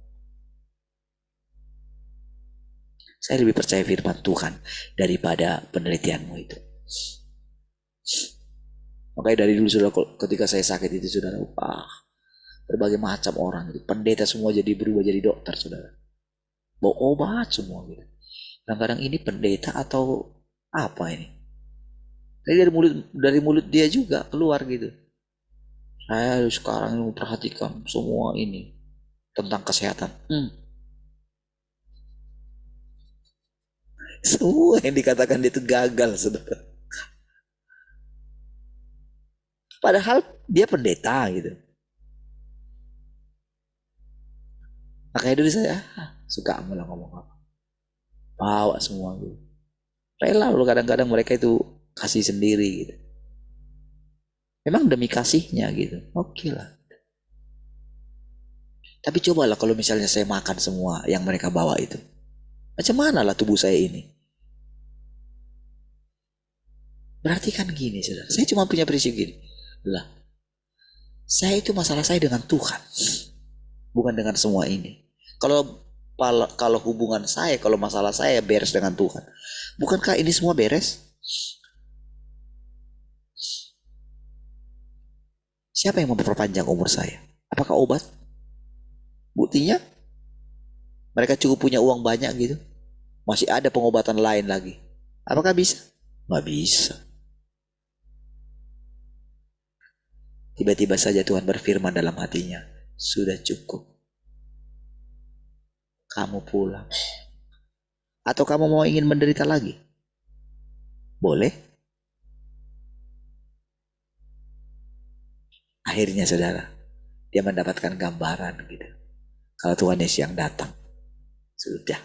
Saya lebih percaya firman Tuhan daripada penelitianmu itu. Makanya dari dulu saudara, ketika saya sakit itu saudara, berbagai macam orang gitu. Pendeta semua jadi berubah jadi dokter, saudara. Bawa obat semua gitu. Kadang-kadang ini pendeta atau apa ini? Tapi dari mulut dia juga keluar gitu. Saya sekarang memperhatikan semua ini tentang kesehatan. Semua yang dikatakan dia itu gagal, saudara. Padahal dia pendeta gitu. Makanya dulu saya suka malah ngomong apa. Bawa semua gitu. Rela loh kadang-kadang mereka itu kasih sendiri gitu. Memang demi kasihnya gitu. Oke lah. Tapi cobalah kalau misalnya saya makan semua yang mereka bawa itu. Macam mana lah tubuh saya ini? Berarti kan gini, saudara. Saya cuma punya prinsip gini. Lah, saya itu masalah saya dengan Tuhan. Bukan dengan semua ini. Kalau hubungan saya, kalau masalah saya beres dengan Tuhan. Bukankah ini semua beres? Siapa yang memperpanjang umur saya? Apakah obat? Buktinya mereka cukup punya uang banyak gitu. Masih ada pengobatan lain lagi. Apakah bisa? Nggak bisa. Tiba-tiba saja Tuhan berfirman dalam hatinya, sudah cukup. Kamu pulang. Atau kamu mau ingin menderita lagi? Boleh. Akhirnya saudara, dia mendapatkan gambaran gitu. Kalau Tuhan Yesus yang datang, sudah.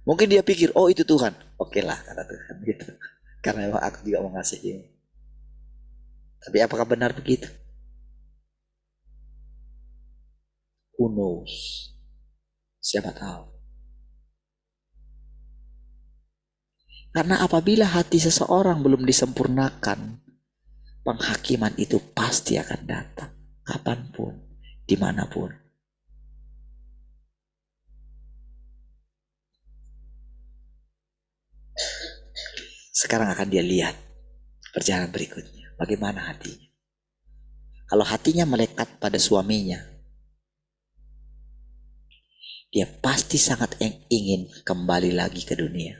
Mungkin dia pikir, oh itu Tuhan. Oke lah kata Tuhan gitu. Karena memang aku juga mengasihimu. Tapi apakah benar begitu? Who knows? Siapa tahu. Karena apabila hati seseorang belum disempurnakan, penghakiman itu pasti akan datang. Kapanpun, dimanapun. Sekarang akan dia lihat perjalanan berikutnya. Bagaimana hatinya. Kalau hatinya melekat pada suaminya, dia pasti sangat ingin kembali lagi ke dunia.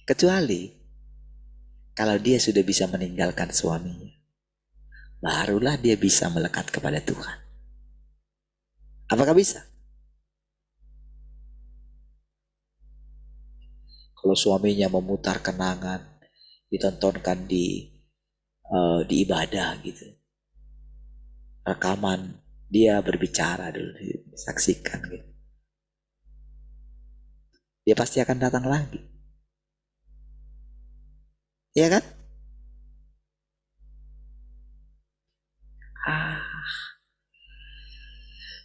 Kecuali kalau dia sudah bisa meninggalkan suaminya, barulah dia bisa melekat kepada Tuhan. Apakah bisa? Kalau suaminya memutar kenangan, ditontonkan di ibadah gitu, rekaman dia berbicara dulu, disaksikan gitu, dia pasti akan datang lagi. Iya kan?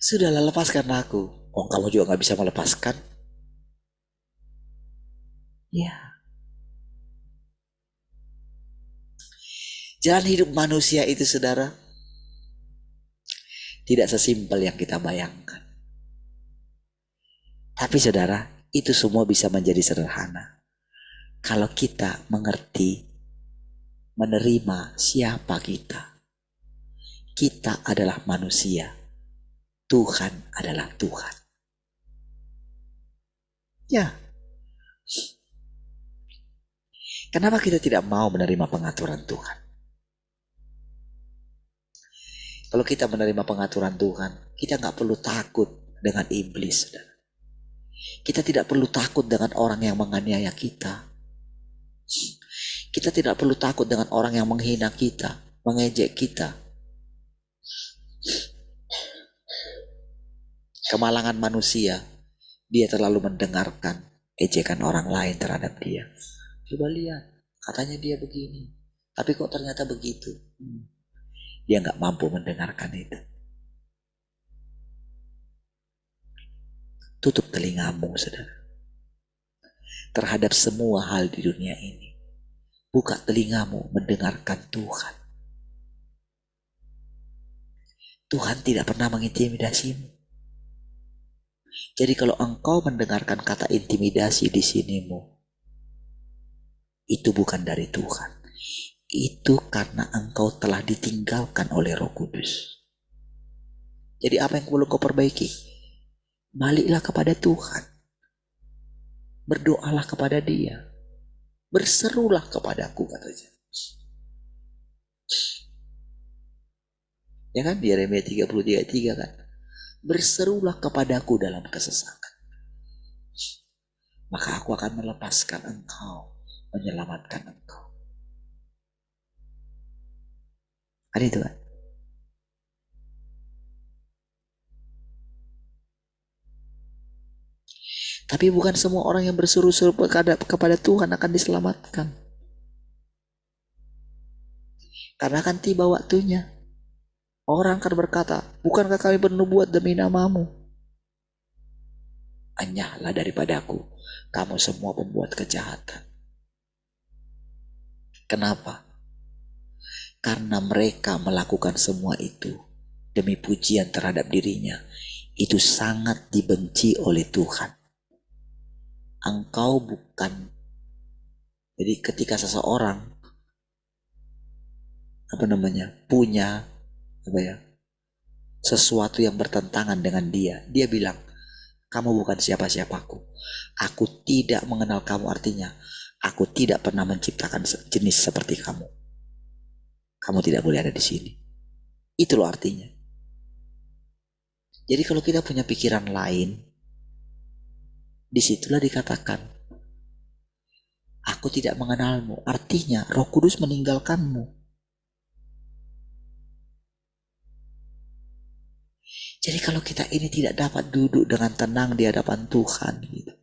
Sudahlah, lepaskan aku. Oh, kamu juga gak bisa melepaskan. Ya. Jalan hidup manusia itu, saudara, tidak sesimpel yang kita bayangkan. Tapi saudara, itu semua bisa menjadi sederhana kalau kita mengerti, menerima siapa kita. Kita adalah manusia, Tuhan adalah Tuhan. Ya. Kenapa kita tidak mau menerima pengaturan Tuhan? Kalau kita menerima pengaturan Tuhan, kita gak perlu takut dengan iblis, saudara. Kita tidak perlu takut dengan orang yang menganiaya kita. Kita tidak perlu takut dengan orang yang menghina kita, mengejek kita. Kemalangan manusia, dia terlalu mendengarkan ejekan orang lain terhadap dia. Coba lihat, katanya dia begini, tapi kok ternyata begitu. Dia gak mampu mendengarkan itu. Tutup telingamu, saudara, terhadap semua hal di dunia ini. Buka telingamu mendengarkan Tuhan. Tuhan tidak pernah mengintimidasimu. Jadi kalau engkau mendengarkan kata intimidasi di sinimu, itu bukan dari Tuhan. Itu karena engkau telah ditinggalkan oleh Roh Kudus. Jadi apa yang perlu kau perbaiki? Baliklah kepada Tuhan. Berdoalah kepada Dia. Berserulah kepadaku, katanya. Ya kan, di Yeremia 33:3 kan. Berserulah kepadaku dalam kesesakan. Maka aku akan melepaskan engkau, menyelamatkan engkau. Ada itu kan? Tapi bukan semua orang yang berseru-seru kepada Tuhan akan diselamatkan. Karena akan tiba waktunya. Orang akan berkata, bukankah kami bernubuat demi namamu? Anyahlah daripadaku, kamu semua pembuat kejahatan. Kenapa? Karena mereka melakukan semua itu demi pujian terhadap dirinya. Itu sangat dibenci oleh Tuhan. Engkau bukan. Jadi ketika seseorang punya sesuatu yang bertentangan dengan dia bilang, kamu bukan siapa-siapaku. Aku tidak mengenal kamu, artinya aku tidak pernah menciptakan jenis seperti kamu. Kamu tidak boleh ada di sini. Itu loh artinya. Jadi kalau kita punya pikiran lain, disitulah dikatakan, aku tidak mengenalmu. Artinya Roh Kudus meninggalkanmu. Jadi kalau kita ini tidak dapat duduk dengan tenang di hadapan Tuhan, gitu,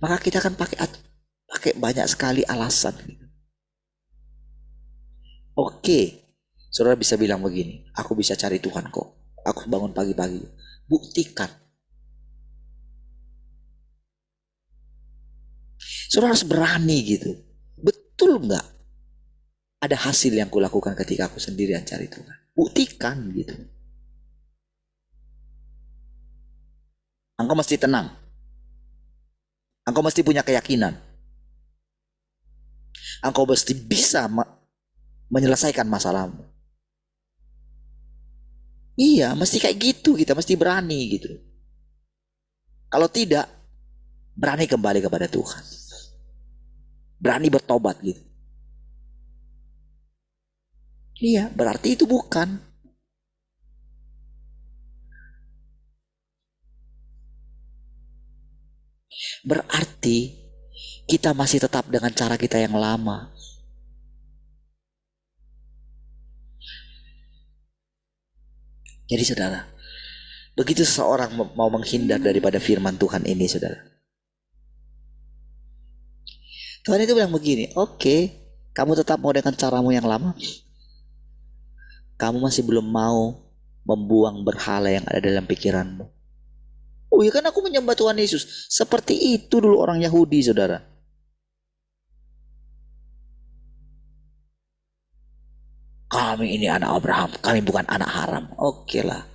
maka kita akan pakai banyak sekali alasan. Gitu. Oke, saudara bisa bilang begini, aku bisa cari Tuhan kok. Aku bangun pagi-pagi. Buktikan. Saudara harus berani gitu. Betul nggak? Ada hasil yang kulakukan ketika aku sendirian cari Tuhan. Buktikan gitu. Engkau mesti tenang. Engkau mesti punya keyakinan. Engkau mesti bisa menyelesaikan masalahmu. Iya, mesti kayak gitu, kita mesti berani gitu. Kalau tidak, berani kembali kepada Tuhan. Berani bertobat gitu. Iya, berarti itu bukan. Berarti kita masih tetap dengan cara kita yang lama. Jadi saudara, begitu seseorang mau menghindar daripada firman Tuhan ini, saudara, Tuhan itu bilang begini, oke, kamu tetap mau dengan caramu yang lama, kamu masih belum mau membuang berhala yang ada dalam pikiranmu. Oh ya kan aku menyembah Tuhan Yesus. Seperti itu dulu orang Yahudi, saudara. Kami ini anak Abraham, kami bukan anak haram. Oke lah.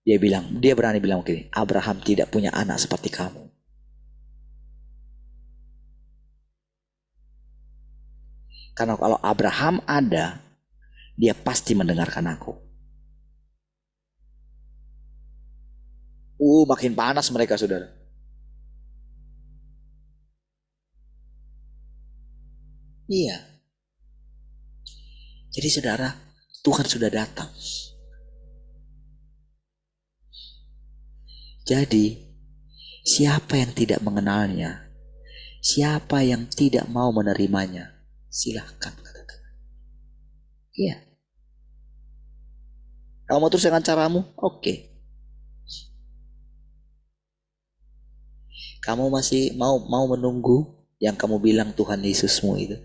Dia berani bilang begini, Abraham tidak punya anak seperti kamu. Karena kalau Abraham ada, dia pasti mendengarkan aku. Makin panas mereka, saudara. Iya. Jadi saudara, Tuhan sudah datang. Jadi, siapa yang tidak mengenalnya, siapa yang tidak mau menerimanya, silahkan, kata Tuhan. Iya. Kamu mau terus dengan caramu? Oke. Kamu masih mau menunggu yang kamu bilang Tuhan Yesusmu itu?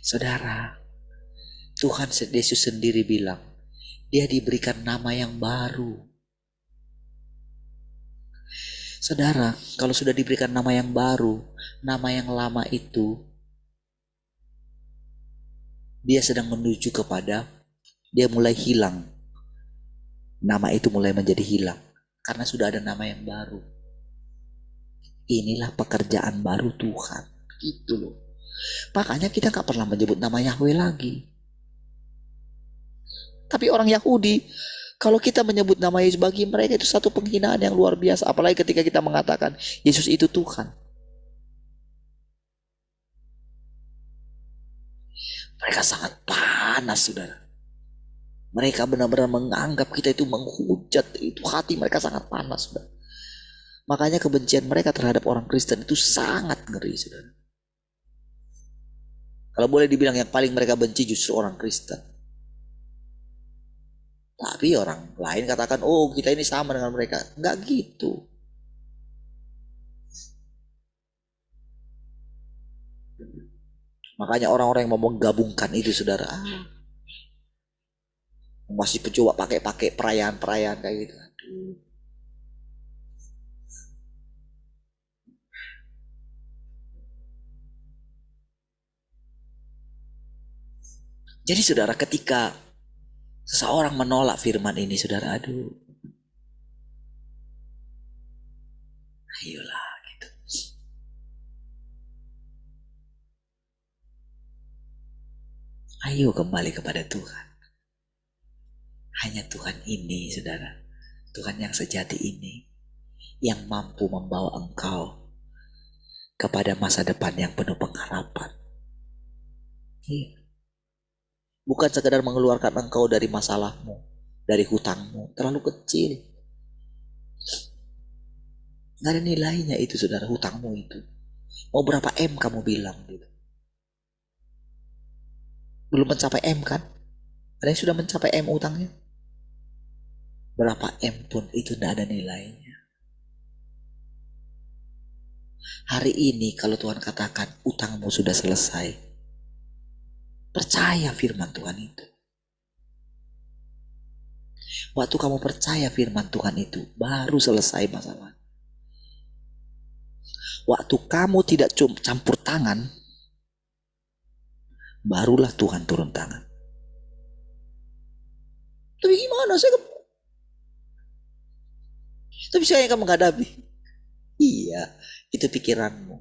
Saudara, Tuhan Yesus sendiri bilang, dia diberikan nama yang baru. Saudara, kalau sudah diberikan nama yang baru, nama yang lama itu dia sedang menuju kepada, dia mulai hilang. Nama itu mulai menjadi hilang karena sudah ada nama yang baru. Inilah pekerjaan baru Tuhan. Gitu loh. Makanya kita gak pernah menyebut nama Yahweh lagi. Tapi orang Yahudi, kalau kita menyebut nama Yesus, bagi mereka itu satu penghinaan yang luar biasa. Apalagi ketika kita mengatakan Yesus itu Tuhan. Mereka sangat panas, saudara. Mereka benar-benar menganggap kita itu menghujat. Itu hati mereka sangat panas, saudara. Makanya kebencian mereka terhadap orang Kristen itu sangat ngeri, saudara. Kalau boleh dibilang yang paling mereka benci justru orang Kristen. Tapi orang lain katakan, oh kita ini sama dengan mereka. Enggak gitu. Makanya orang-orang yang mau menggabungkan itu, saudara, masih mencoba pakai perayaan-perayaan kayak gitu. Aduh. Jadi saudara, ketika seseorang menolak firman ini, saudara, aduh, ayolah gitu. Ayo kembali kepada Tuhan. Hanya Tuhan ini, saudara, Tuhan yang sejati ini, yang mampu membawa engkau kepada masa depan yang penuh pengharapan. Iya. Bukan sekedar mengeluarkan engkau dari masalahmu, dari hutangmu, terlalu kecil. Nggak ada nilainya itu, saudara, hutangmu itu. Mau berapa M kamu bilang gitu. Belum mencapai M kan? Ada yang sudah mencapai M utangnya. Berapa M pun itu tidak ada nilainya. Hari ini kalau Tuhan katakan utangmu sudah selesai, percaya firman Tuhan itu. Waktu kamu percaya firman Tuhan itu, baru selesai masalah. Waktu kamu tidak campur tangan, barulah Tuhan turun tangan. Tapi gimana tapi saya yang kamu menghadapi. Iya, itu pikiranmu.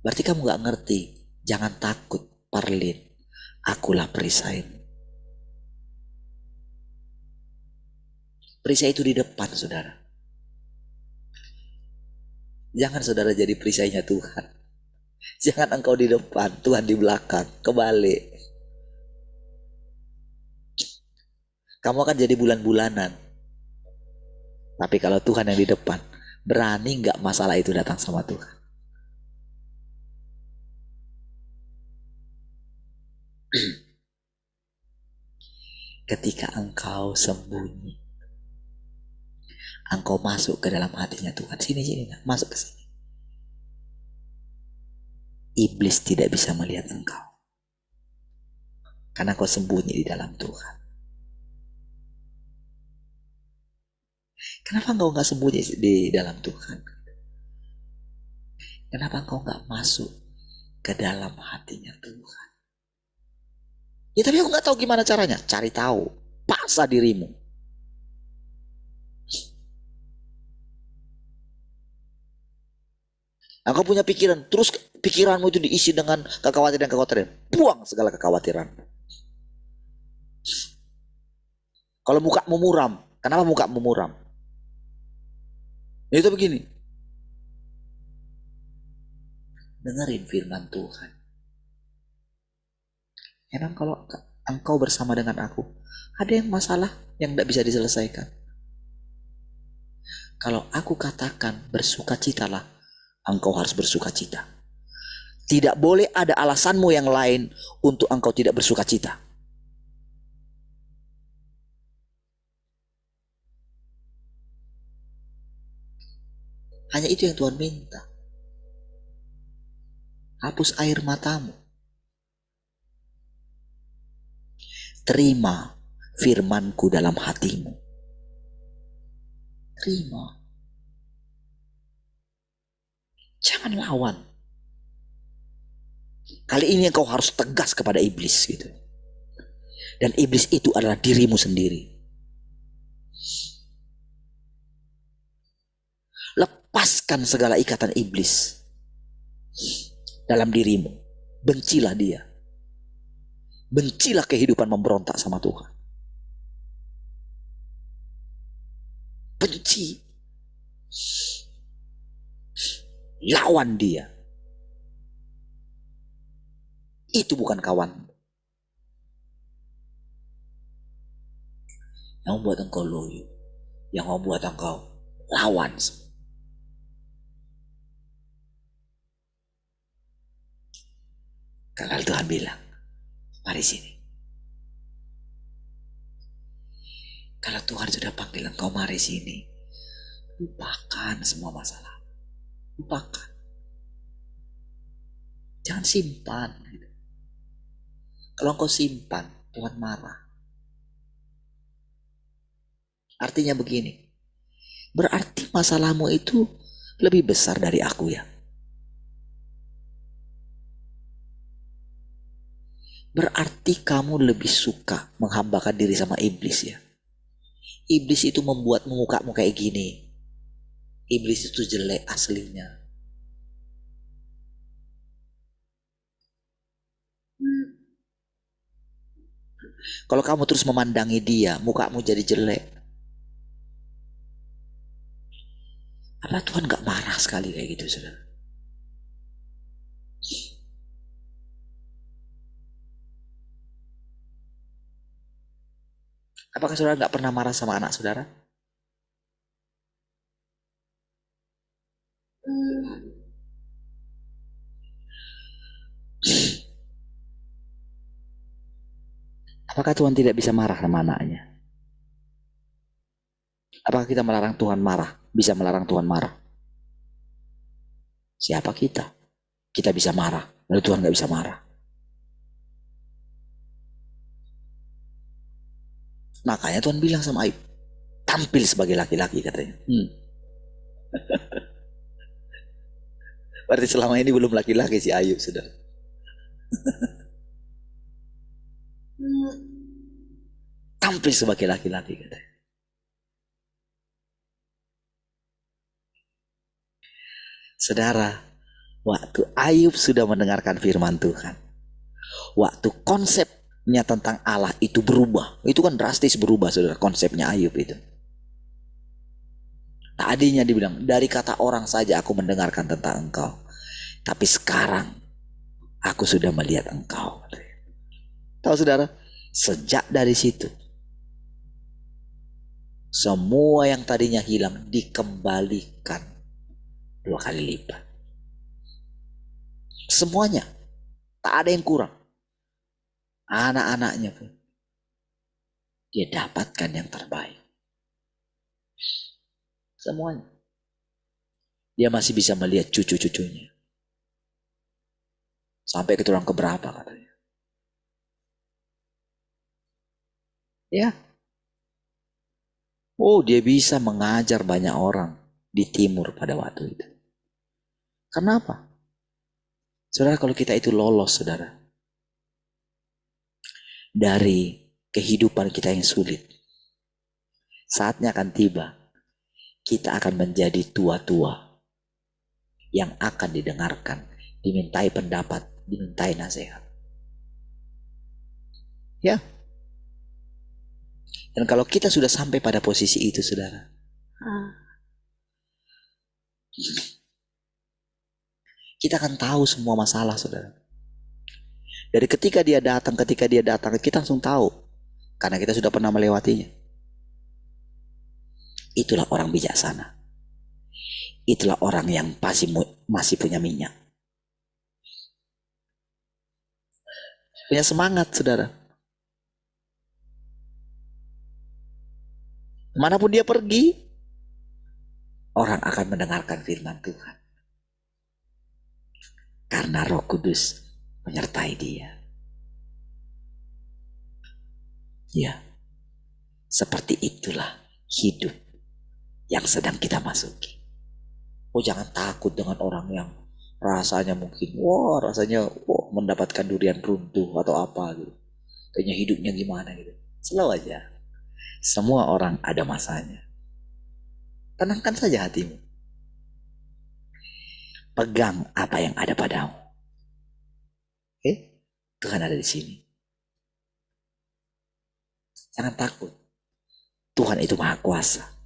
Berarti kamu gak ngerti. Jangan takut, Parlin. Akulah perisaimu. Perisai itu di depan, saudara. Jangan saudara jadi perisainya Tuhan. Jangan engkau di depan, Tuhan di belakang. Kebalik. Kamu akan jadi bulan-bulanan. Tapi kalau Tuhan yang di depan, berani gak masalah itu datang sama Tuhan? Ketika engkau sembunyi, engkau masuk ke dalam hatinya Tuhan. Sini, masuk ke sini. Iblis tidak bisa melihat engkau. Karena engkau sembunyi di dalam Tuhan. Kenapa engkau gak sembunyi di dalam Tuhan? Kenapa engkau gak masuk ke dalam hatinya Tuhan? Ya tapi aku gak tahu gimana caranya. Cari tahu. Paksa dirimu. Engkau punya pikiran, terus pikiranmu itu diisi dengan kekhawatiran. Buang segala kekhawatiran. Kalau mukamu muram, kenapa mukamu muram? Itu begini. Dengerin firman Tuhan. Emang kalau engkau bersama dengan aku, ada yang masalah yang tidak bisa diselesaikan? Kalau aku katakan bersukacitalah, engkau harus bersukacita. Tidak boleh ada alasanmu yang lain untuk engkau tidak bersukacita. Hanya itu yang Tuhan minta. Hapus air matamu. Terima firmanku dalam hatimu. Terima. Jangan lawan. Kali ini engkau harus tegas kepada iblis gitu. Dan iblis itu adalah dirimu sendiri. Lepaskan segala ikatan iblis dalam dirimu. Bencilah dia. Bencilah kehidupan memberontak sama Tuhan. Benci. Lawan dia. Itu bukan kawan yang membuat engkau loyo, yang membuat engkau lawan. Karena Tuhan bilang, mari sini. Kalau Tuhan sudah panggil engkau mari sini, lupakan semua masalah. Lupakan. Jangan simpan. Kalau engkau simpan, Tuhan marah. Artinya begini, berarti masalahmu itu lebih besar dari aku ya. Berarti kamu lebih suka menghambakan diri sama iblis ya. Iblis itu membuat mukamu kayak gini. Iblis itu jelek aslinya. Kalau kamu terus memandangi dia, mukamu jadi jelek. Apa Tuhan gak marah sekali kayak gitu, saudara? Apakah saudara gak pernah marah sama anak saudara? Apakah Tuhan tidak bisa marah sama anaknya? Apakah kita melarang Tuhan marah? Bisa melarang Tuhan marah? Siapa kita? Kita bisa marah, lalu Tuhan gak bisa marah. Makanya Tuhan bilang sama Ayub, tampil sebagai laki-laki katanya. Berarti selama ini belum laki-laki si Ayub, saudara. Tampil sebagai laki-laki katanya. Saudara, waktu Ayub sudah mendengarkan firman Tuhan, waktu konsepnya tentang Allah itu berubah, itu kan drastis berubah, saudara, konsepnya Ayub itu. Tadinya dibilang, dari kata orang saja aku mendengarkan tentang engkau, tapi sekarang aku sudah melihat engkau. Tahu saudara, sejak dari situ semua yang tadinya hilang dikembalikan 2 kali lipat. Semuanya, tak ada yang kurang. Anak-anaknya pun dia dapatkan yang terbaik. Semuanya. Dia masih bisa melihat cucu-cucunya. Sampai keturunan keberapa katanya. Ya. Oh, dia bisa mengajar banyak orang di timur pada waktu itu. Kenapa? Saudara, kalau kita itu lolos, saudara, dari kehidupan kita yang sulit, saatnya akan tiba, kita akan menjadi tua-tua yang akan didengarkan, dimintai pendapat, dimintai nasihat. Ya. Dan kalau kita sudah sampai pada posisi itu, saudara, kita akan tahu semua masalah, saudara. Dari ketika dia datang, kita langsung tahu. Karena kita sudah pernah melewatinya. Itulah orang bijaksana. Itulah orang yang masih punya minyak. Punya semangat, saudara. Manapun dia pergi, orang akan mendengarkan firman Tuhan. Karena Roh Kudus menyertai dia. Ya, seperti itulah hidup yang sedang kita masuki. Oh, jangan takut dengan orang yang rasanya mungkin, rasanya mendapatkan durian runtuh atau apa gitu. Kayaknya hidupnya gimana gitu. Slow aja. Semua orang ada masanya. Tenangkan saja hatimu. Pegang apa yang ada padamu. Oke? Tuhan ada di sini. Jangan takut. Tuhan itu maha kuasa.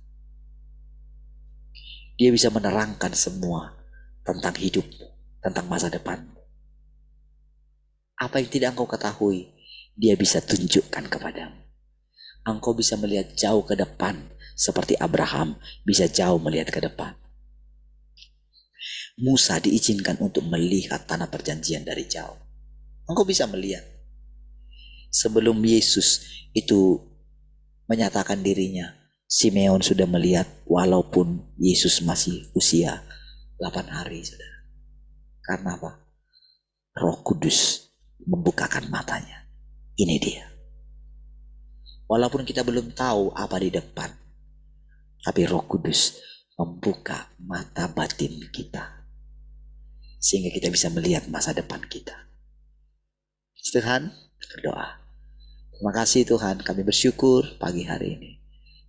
Dia bisa menerangkan semua tentang hidupmu, tentang masa depanmu. Apa yang tidak engkau ketahui, dia bisa tunjukkan kepadamu. Engkau bisa melihat jauh ke depan, seperti Abraham bisa jauh melihat ke depan. Musa diizinkan untuk melihat tanah perjanjian dari jauh. Engkau bisa melihat. Sebelum Yesus itu menyatakan dirinya, Simeon sudah melihat walaupun Yesus masih usia 8 hari, saudara. Karena apa? Roh Kudus membukakan matanya. Ini dia. Walaupun kita belum tahu apa di depan, tapi Roh Kudus membuka mata batin kita. Sehingga kita bisa melihat masa depan kita. Tuhan, berdoa. Terima kasih Tuhan, kami bersyukur pagi hari ini.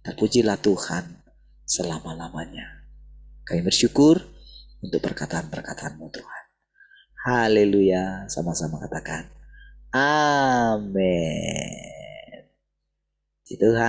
Terpujilah Tuhan selama-lamanya. Kami bersyukur untuk perkataan-perkataan-Mu Tuhan. Haleluya, sama-sama katakan. Amin. Tuhan.